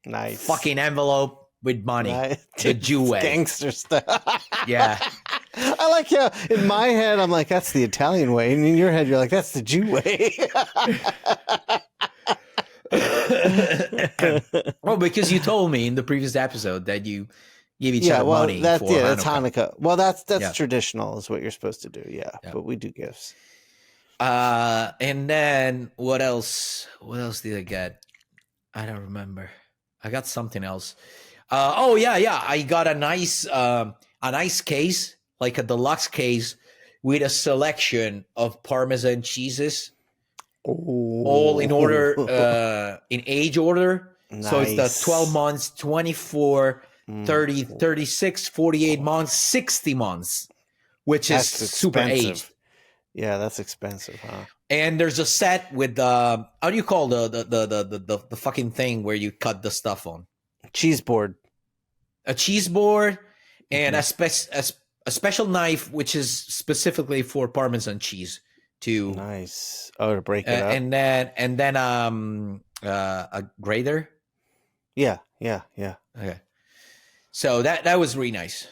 Nice. Fucking envelope with money. Nice. The Jew way. Gangster stuff. Yeah. I like how in my head I'm like, that's the Italian way, and in your head you're like, that's the Jew way. Well, because you told me in the previous episode that you give each other money that's for that's Hanukkah. Hanukkah. Well, that's traditional is what you're supposed to do. Yeah, but we do gifts. And then what else? What else did I get? I don't remember. I got something else. I got a nice case, like a deluxe case with a selection of Parmesan cheeses, all in order, in age order. Nice. So it's the 12 months, 24, 30, 36, 48 months, 60 months, which is super aged. Yeah, that's expensive, huh? And there's a set with how do you call the fucking thing where you cut the stuff on? Cheese board. A cheese board and a special knife, which is specifically for Parmesan cheese. Nice. To break it up. And then a grater. Yeah. Okay. So that was really nice.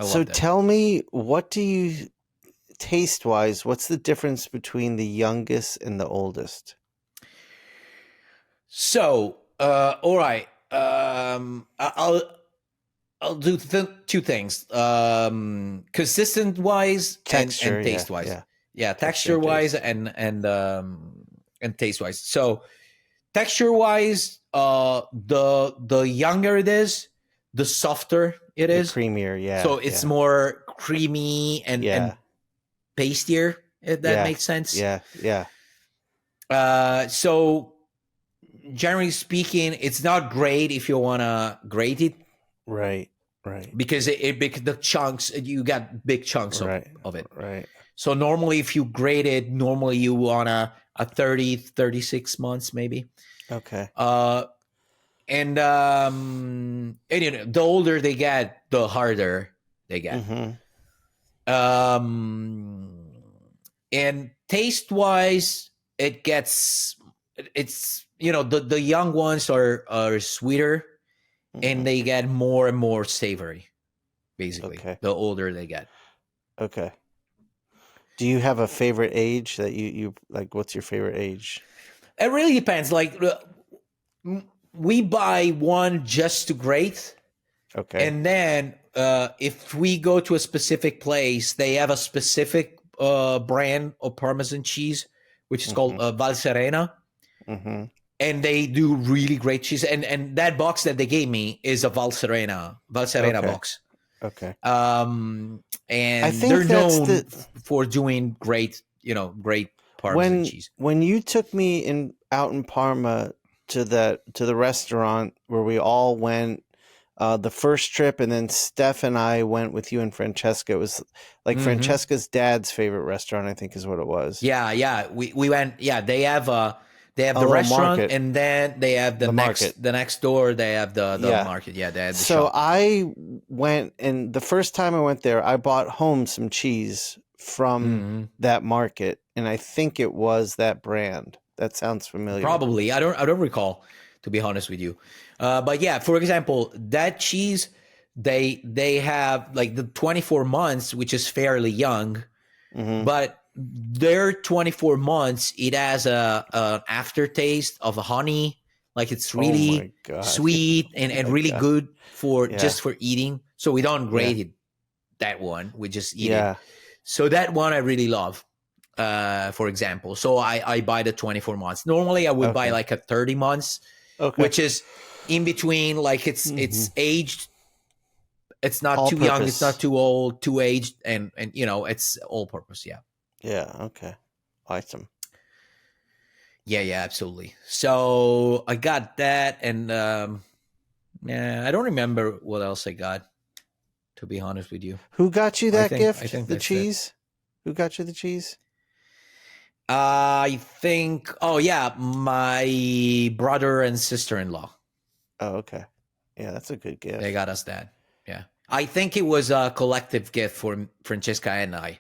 So tell me, what do you taste wise? What's the difference between the youngest and the oldest? So, all right. I'll do two things. Consistent wise and taste wise. Yeah, texture wise and taste wise. So, texture wise, the younger it is, the softer it is. Creamier, yeah. So it's more creamy and pastier, if that makes sense. Yeah. So generally speaking, it's not great if you want to grate it. Right. Because the chunks, you got big chunks of it. Right. So normally if you grate it, normally you want a 30, 36 months maybe. Okay. And the older they get, the harder they get. Mm-hmm. And taste wise, it's the young ones are sweeter, and they get more and more savory, basically. Okay. The older they get. Okay. Do you have a favorite age that you like? What's your favorite age? It really depends. Like, we buy one just to grate. Okay. And then if we go to a specific place, they have a specific brand of Parmesan cheese, which is called Val Serena. Mm-hmm. And they do really great cheese. And that box that they gave me is a Val Serena box. Okay. And I think they're that's known for doing great Parmesan cheese. When you took me out in Parma to the restaurant where we all went, the first trip, and then Steph and I went with you and Francesca. It was like Francesca's dad's favorite restaurant, I think is what it was. Yeah. We went. Yeah, they have the little restaurant, market. and then they have the market. next door. They have the market. Yeah, they have the So shop. I went, and the first time I went there, I bought home some cheese from that market, and I think it was that brand. That sounds familiar. Probably. I don't recall, to be honest with you. But yeah, for example, that cheese, they have like the 24 months, which is fairly young, but their 24 months, it has an aftertaste of honey. Like it's really sweet and really good for just for eating. So we don't grate it, that one. We just eat it. So that one I really love. For example, so I buy the 24 months. Normally I would buy like a 30 months, which is in between. Like it's aged. It's not all too purpose. Young. It's not too old, too aged, and it's all purpose. Yeah. Yeah. Okay. Awesome. Yeah. Absolutely. So I got that, and I don't remember what else I got. To be honest with you, who got you that gift? I think the cheese. Who got you the cheese? I think. Oh yeah, my brother and sister-in-law. Oh, okay. Yeah, that's a good gift. They got us that. Yeah, I think it was a collective gift for Francesca and I.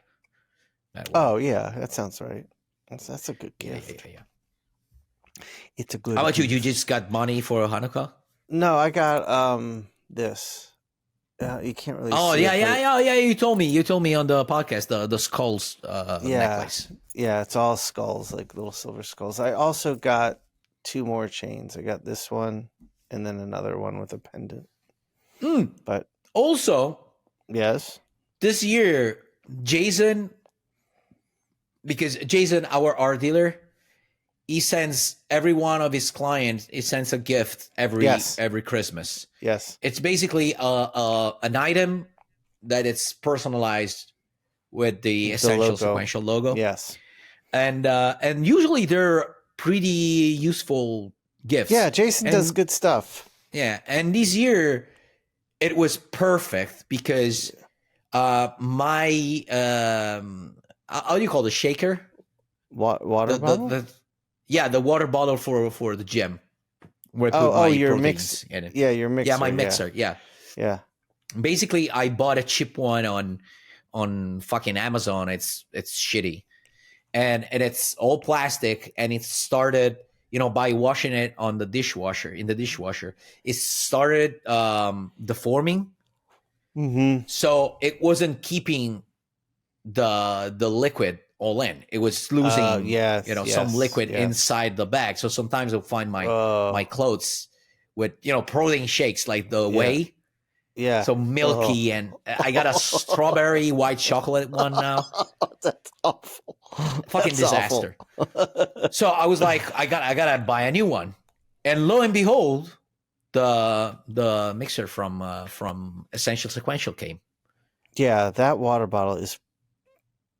Oh yeah, that sounds right. That's a good gift. Yeah. It's a good. How about gift. you? You just got money for Hanukkah? No, I got this. You can't really. Oh see yeah. You told me on the podcast the skulls necklace. Yeah, it's all skulls, like little silver skulls. I also got 2 more chains. I got this one and then another one with a pendant. But also, yes, this year, Jason, because Jason, our art dealer, he sends every one of his clients. He sends a gift every Christmas. Yes, it's basically an item that it's personalized with the Essential Sequential logo. Yes, and usually they're pretty useful gifts. Yeah, Jason does good stuff. Yeah, and this year it was perfect because my how do you call the shaker? Water bottle. The water bottle for the gym. Where I put your mix in it. Yeah, your mixer. Yeah, my mixer. Yeah. Basically, I bought a cheap one on fucking Amazon. It's shitty, and it's all plastic, and it started by washing it on the dishwasher it started deforming. So it wasn't keeping the liquid all in. It was losing some liquid inside the bag. So sometimes I'll find my clothes with protein shakes like the whey. Yeah. So milky, and I got a strawberry white chocolate one now. That's awful. Fucking disaster. So I was like, I gotta buy a new one, and lo and behold, the mixer from Essential Sequential came. Yeah, that water bottle is.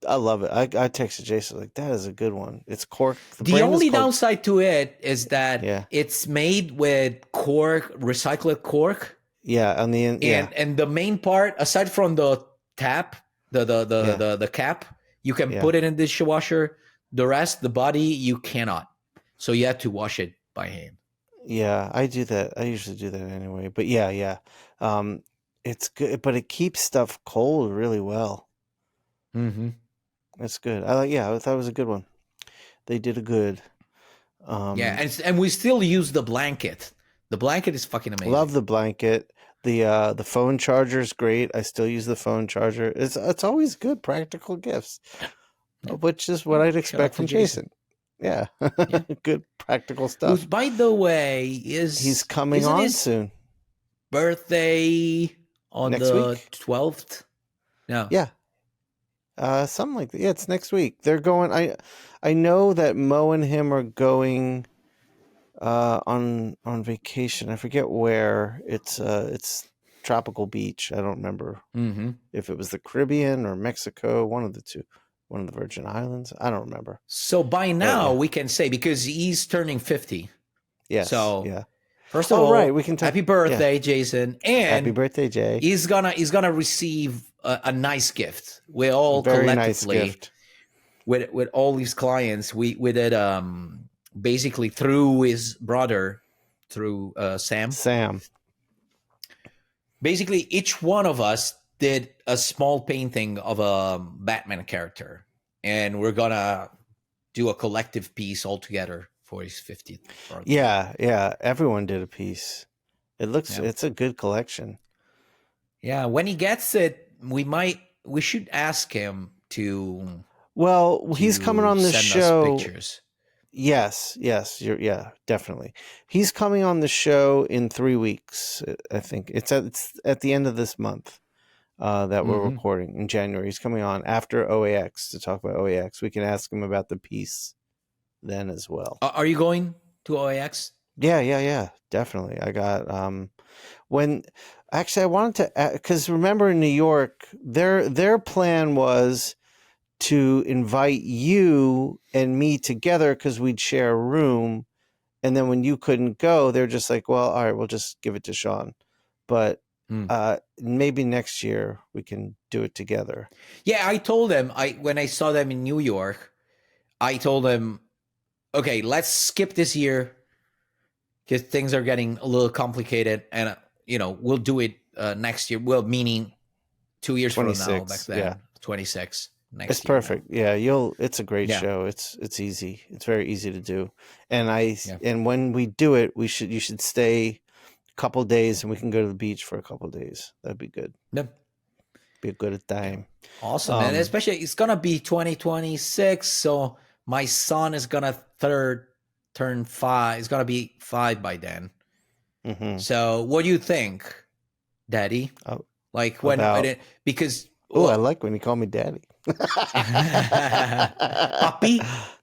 I love it. I texted Jason like that is a good one. It's cork. The only downside to it is that it's made with cork, recycled cork. Yeah, on the end. Yeah. And the main part, aside from the tap, the cap, you can put it in the dishwasher. The rest, the body, you cannot. So you have to wash it by hand. Yeah, I do that. I usually do that anyway. But yeah. It's good, but it keeps stuff cold really well. That's good. I thought it was a good one. They did a good. And we still use the blanket. The blanket is fucking amazing. Love the blanket. The phone charger is great. I still use the phone charger. It's always good practical gifts, which is what I'd expect from Jason. Yeah. Good practical stuff. Who, by the way, he's coming on soon. Birthday on next the week? 12th. No. Yeah. Something like that. Yeah, it's next week. They're going. I know that Mo and him are going on vacation. I forget where. It's tropical beach. I don't remember Mm-hmm. if it was the Caribbean or Mexico, one of the two, one of the Virgin Islands. I don't remember. So by But now yeah, we can say, because he's turning 50. yes, So yeah. first of Oh, right. all, We can talk. happy Yeah, birthday, Jason, happy and birthday, Jay. he's gonna receive a nice gift. We all Very nice collectively, gift. with all these clients, we did basically through his brother, through Sam. Sam. Basically, each one of us did a small painting of a Batman character, and we're gonna do a collective piece all together for his 50th birthday. Yeah, yeah. Everyone did a piece. Yeah. It's a good collection. Yeah, when he gets it, we should ask him Well, he's coming to on the send us show. pictures. Yes, yes, yeah, definitely. He's coming on the show in 3 weeks. I think it's at the end of this month that we're Mm-hmm. recording in January. He's coming on after OAX to talk about OAX. We can ask him about the piece then as well. Are you going to OAX? Yeah, definitely. I got when actually I wanted to, because remember in New York, their plan was to invite you and me together because we'd share a room, and then when you couldn't go, they're just like, well, all right, we'll just give it to Shawn. But Mm. maybe next year we can do it together. Yeah, I told them, when I saw them in New York, I told them, okay, let's skip this year because things are getting a little complicated, and we'll do it next year. Well, meaning 2 years from now. Back 26, then, yeah. 26 next It's year. perfect. Yeah, it's a great Yeah. show. It's easy. It's very easy to do. And Yeah. and when we do it, you should stay a couple days and we can go to the beach for a couple days. That'd be good. Yep. Be a good time. Awesome, and especially it's gonna be 2026, so my son is gonna turn 5. It's gonna be 5 by then. Mhm. So, what do you think, Daddy? Oh, Like when about because Oh, I like when you call me daddy. puppy.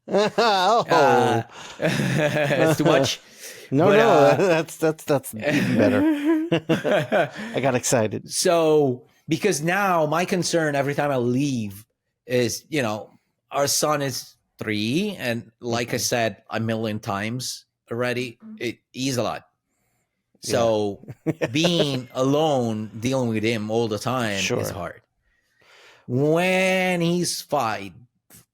Oh. It's too much. No, But, no, that's even better. I got excited. So, because now my concern every time I leave is, our son is 3, and like I said a million times already, he's a lot. So being alone, dealing with him all the time is Sure. hard. When he's 5,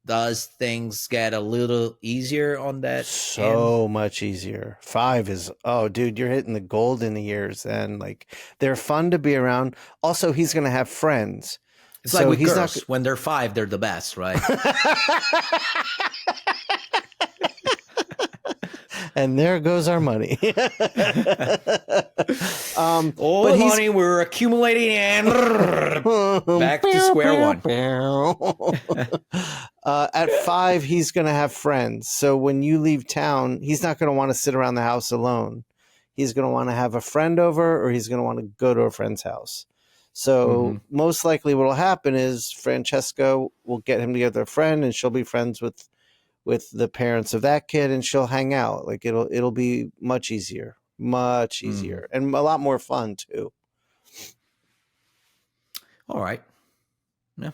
does things get a little easier on that end? So much easier. 5 is, oh, dude, you're hitting the golden years, and like they're fun to be around. Also, he's gonna have friends. It's like with girls. When they're 5, they're the best, right? And there goes our money. All the money we're accumulating, and back to square one. At 5, he's going to have friends. So when you leave town, he's not going to want to sit around the house alone. He's going to want to have a friend over, or he's going to want to go to a friend's house. So most likely what will happen is Francesca will get him together with a friend, and she'll be friends with the parents of that kid, and she'll hang out. Like it'll be much easier, and a lot more fun too. All right. Yeah.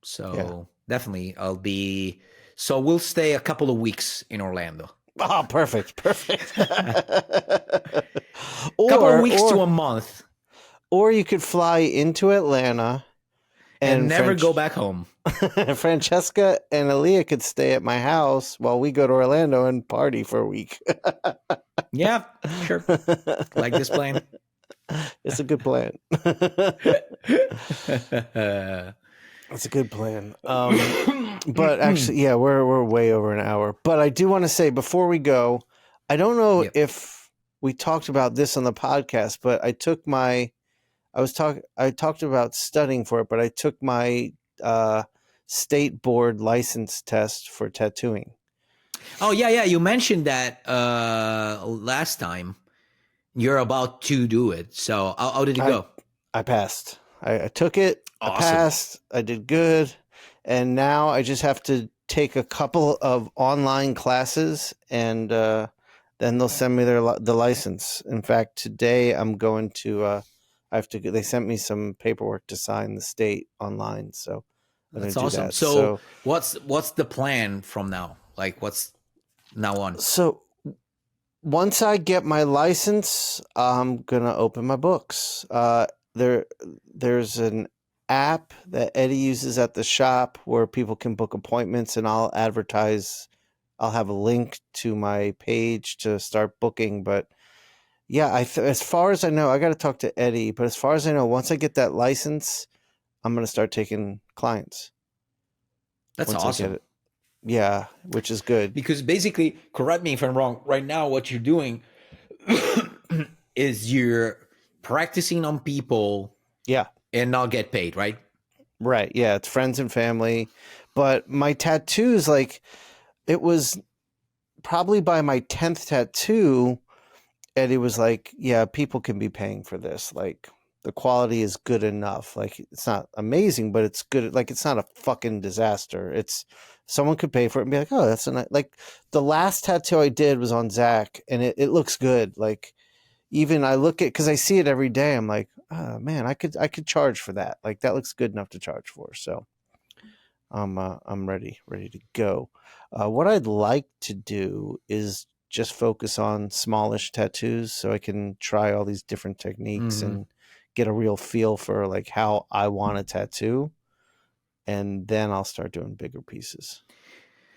So definitely so we'll stay a couple of weeks in Orlando. Oh, perfect. Couple of weeks to a month. Or you could fly into Atlanta and never go back home. Francesca and Aaliyah could stay at my house while we go to Orlando and party for a week. Yeah, sure. Like this plan. It's a good plan. It's a good plan. But actually, yeah, we're way over an hour. But I do want to say before we go, I don't know if we talked about this on the podcast, but I talked about studying for it, but I took my state board license test for tattooing. Oh, yeah. You mentioned that last time. You're about to do it. So how did it go? I passed. I took it. Awesome. I passed. I did good. and now I just have to take a couple of online classes, and then they'll send me the license. In fact, today I'm going to. I have to. They sent me some paperwork to sign the state online, so I'm going That's to do awesome. that. So what's the plan from now? Like what's now on? So once I get my license, I'm gonna open my books. There's an app that Eddie uses at the shop where people can book appointments, and I'll advertise. I'll have a link to my page to start booking. But yeah, as far as I know, I got to talk to Eddie. But as far as I know, once I get that license, I'm gonna start taking clients. That's Once I get awesome. it, yeah, which is good. Because basically, correct me if I'm wrong, right now what you're doing is you're practicing on people Yeah. and not get paid, right? Right. Yeah. It's friends and family. But my tattoos, like, it was probably by my 10th tattoo, Eddie was like, yeah, people can be paying for this. Like, the quality is good enough. Like, it's not amazing, but it's good. Like, it's not a fucking disaster. It's someone could pay for it and be like, oh, that's a nice. Like, the last tattoo I did was on Zach, and it looks good. Like, even I look at, because I see it every day, I'm like, oh man, I could charge for that. Like, that looks good enough to charge for. So I'm ready to go. What I'd like to do is just focus on smallish tattoos, so I can try all these different techniques Mm-hmm. and get a real feel for like how I want a tattoo, and then I'll start doing bigger pieces.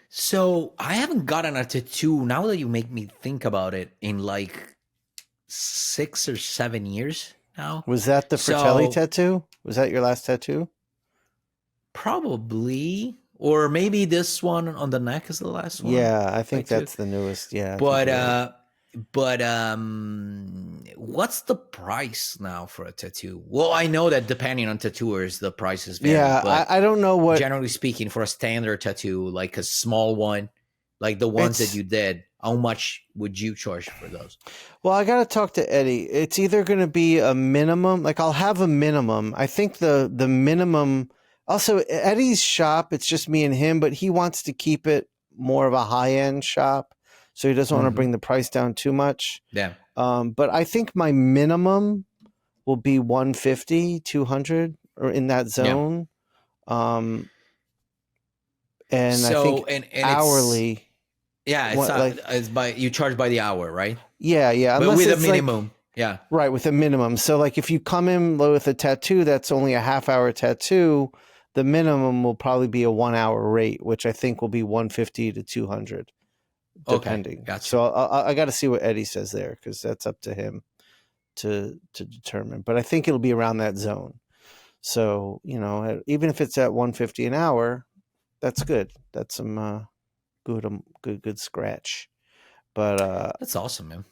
So I haven't gotten a tattoo now that you make me think about it in like 6 or 7 years now. Was that the Fratelli So tattoo? Was that your last tattoo? probably, or maybe this one on the neck is the last one Yeah, I I think took. that's the newest. Yeah, I think But you're right. what's the price now for a tattoo? Well, I know that depending on tattooers, the prices vary. Yeah, But I don't know what generally speaking, for a standard tattoo, like a small one, like the ones that it's. you did, how much would you charge for those? Well, I got to talk to Eddie. It's either going to be a minimum, like I'll have a minimum. I think the minimum. Also, Eddie's shop, it's just me and him, but he wants to keep it more of a high end shop, so he doesn't want to Mm-hmm. bring the price down too much. Yeah. But I think my minimum will be 150, 200, or in that Yeah. zone. Um, and I think So and it's hourly, yeah, what like it's by you charge by the hour, right? yeah, But unless with a it's like minimum. Yeah. right with a minimum. So like if you come in with a tattoo that's only a half-hour tattoo, the minimum will probably be a 1 hour rate, which I think will be 150 to 200, Okay. depending. Gotcha. So I got to see what Eddie says there, because that's up to him to determine. But I think it'll be around that zone. So even if it's at 150 an hour, that's good. That's some good scratch. But That's awesome, man.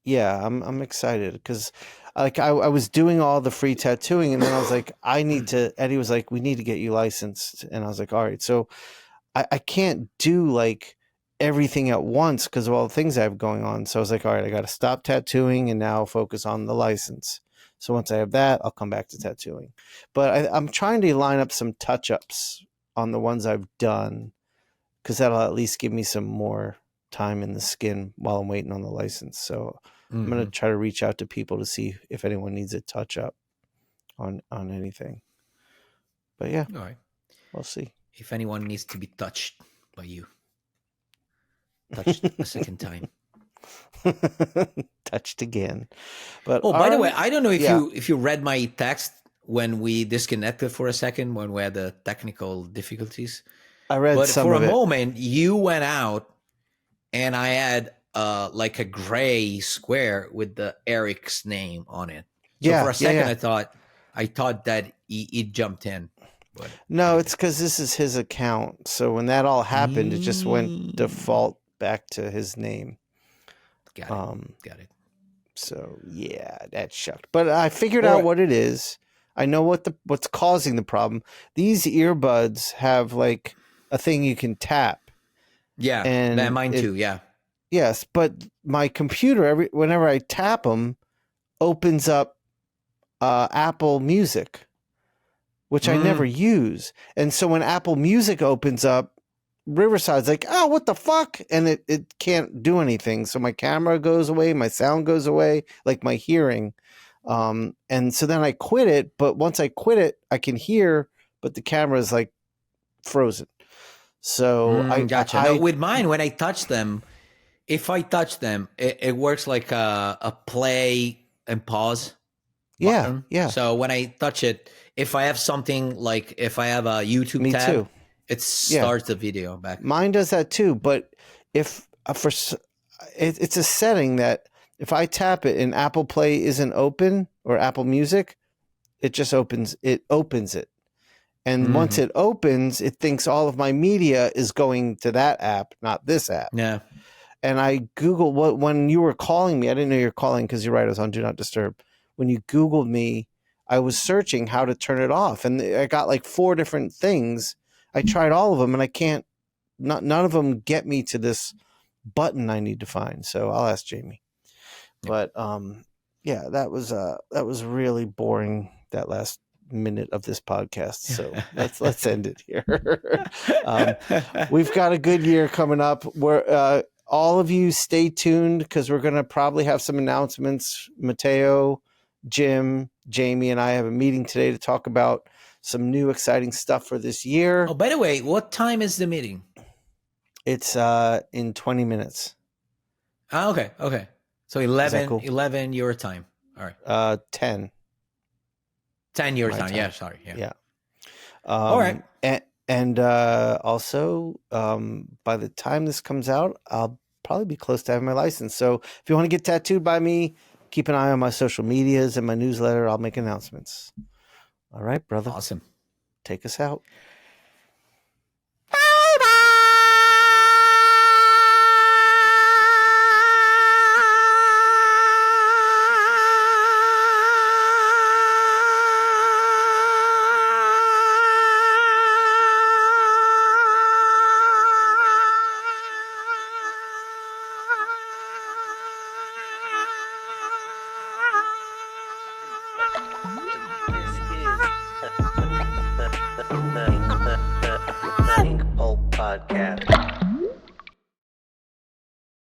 yeah, I'm excited because like I was doing all the free tattooing, and then I was like, I need to. Eddie was like, we need to get you licensed, and I was like, all right. So I can't do like everything at once because of all the things I have going on. So I was like, all right, I got to stop tattooing and now focus on the license. So once I have that, I'll come back to tattooing. But I'm trying to line up some touch ups on the ones I've done, because that'll at least give me some more time in the skin while I'm waiting on the license. So I'm Mm-hmm. gonna try to reach out to people to see if anyone needs a touch up on anything. But yeah, All right. we'll see. If anyone needs to be touched by you, touched a second time. Touched again. But Oh, all by the way, right. I don't know Yeah, if you read my text when we disconnected for a second when we had the technical difficulties. I read But some for a of it. moment, you went out and I had like a gray square with the Eric's name on it. So Yeah, for a yeah, second, yeah. I thought that he jumped in, but No, it's because this is his account. So when that all happened, it just went default back to his name. got Um, it, got it. So yeah, that sucked. But I figured All out right. what it is. I know what's causing the problem. These earbuds have like a thing you can tap, Yeah, and mine it too. Yeah. yes, but my computer whenever I tap them opens up Apple Music, which I never use. And so when Apple Music opens up, Riverside's like, oh, what the fuck? And it can't do anything. So my camera goes away, my sound goes away, like my hearing. And so then I quit it. But once I quit it, I can hear, but the camera is like frozen. So gotcha. No, with mine, when I touch them, if I touch them, it works like a play and pause button. Yeah. So when I touch it, if I have something like if I have a YouTube tab, too. it starts the video back. Mine does that too. But if it's a setting that if I tap it and Apple Play isn't open or Apple Music, it just opens it. And once it opens, it thinks all of my media is going to that app, not this app. Yeah. And I Googled when you were calling me. I didn't know you were calling because you're right. I was on Do Not Disturb. When you Googled me, I was searching how to turn it off. And I got like 4 different things. I tried all of them and I can't, none of them get me to this button I need to find. So I'll ask Jamie. But yeah, that was really boring, that last minute of this podcast. So let's end it here. We've got a good year coming up. We're all of you stay tuned because we're going to probably have some announcements. Mattteo, Jim, Jamie, and I have a meeting today to talk about some new exciting stuff for this year. Oh, by the way, what time is the meeting? It's in 20 minutes. Okay. So 11, cool? 11 your time. All right. 10. 10 your time. Yeah, sorry. Yeah. All right. And also, by the time this comes out, I'll probably be close to having my license. So if you want to get tattooed by me, keep an eye on my social medias and my newsletter. I'll make announcements. All right, brother. Awesome. Take us out. The Inkpulp podcast.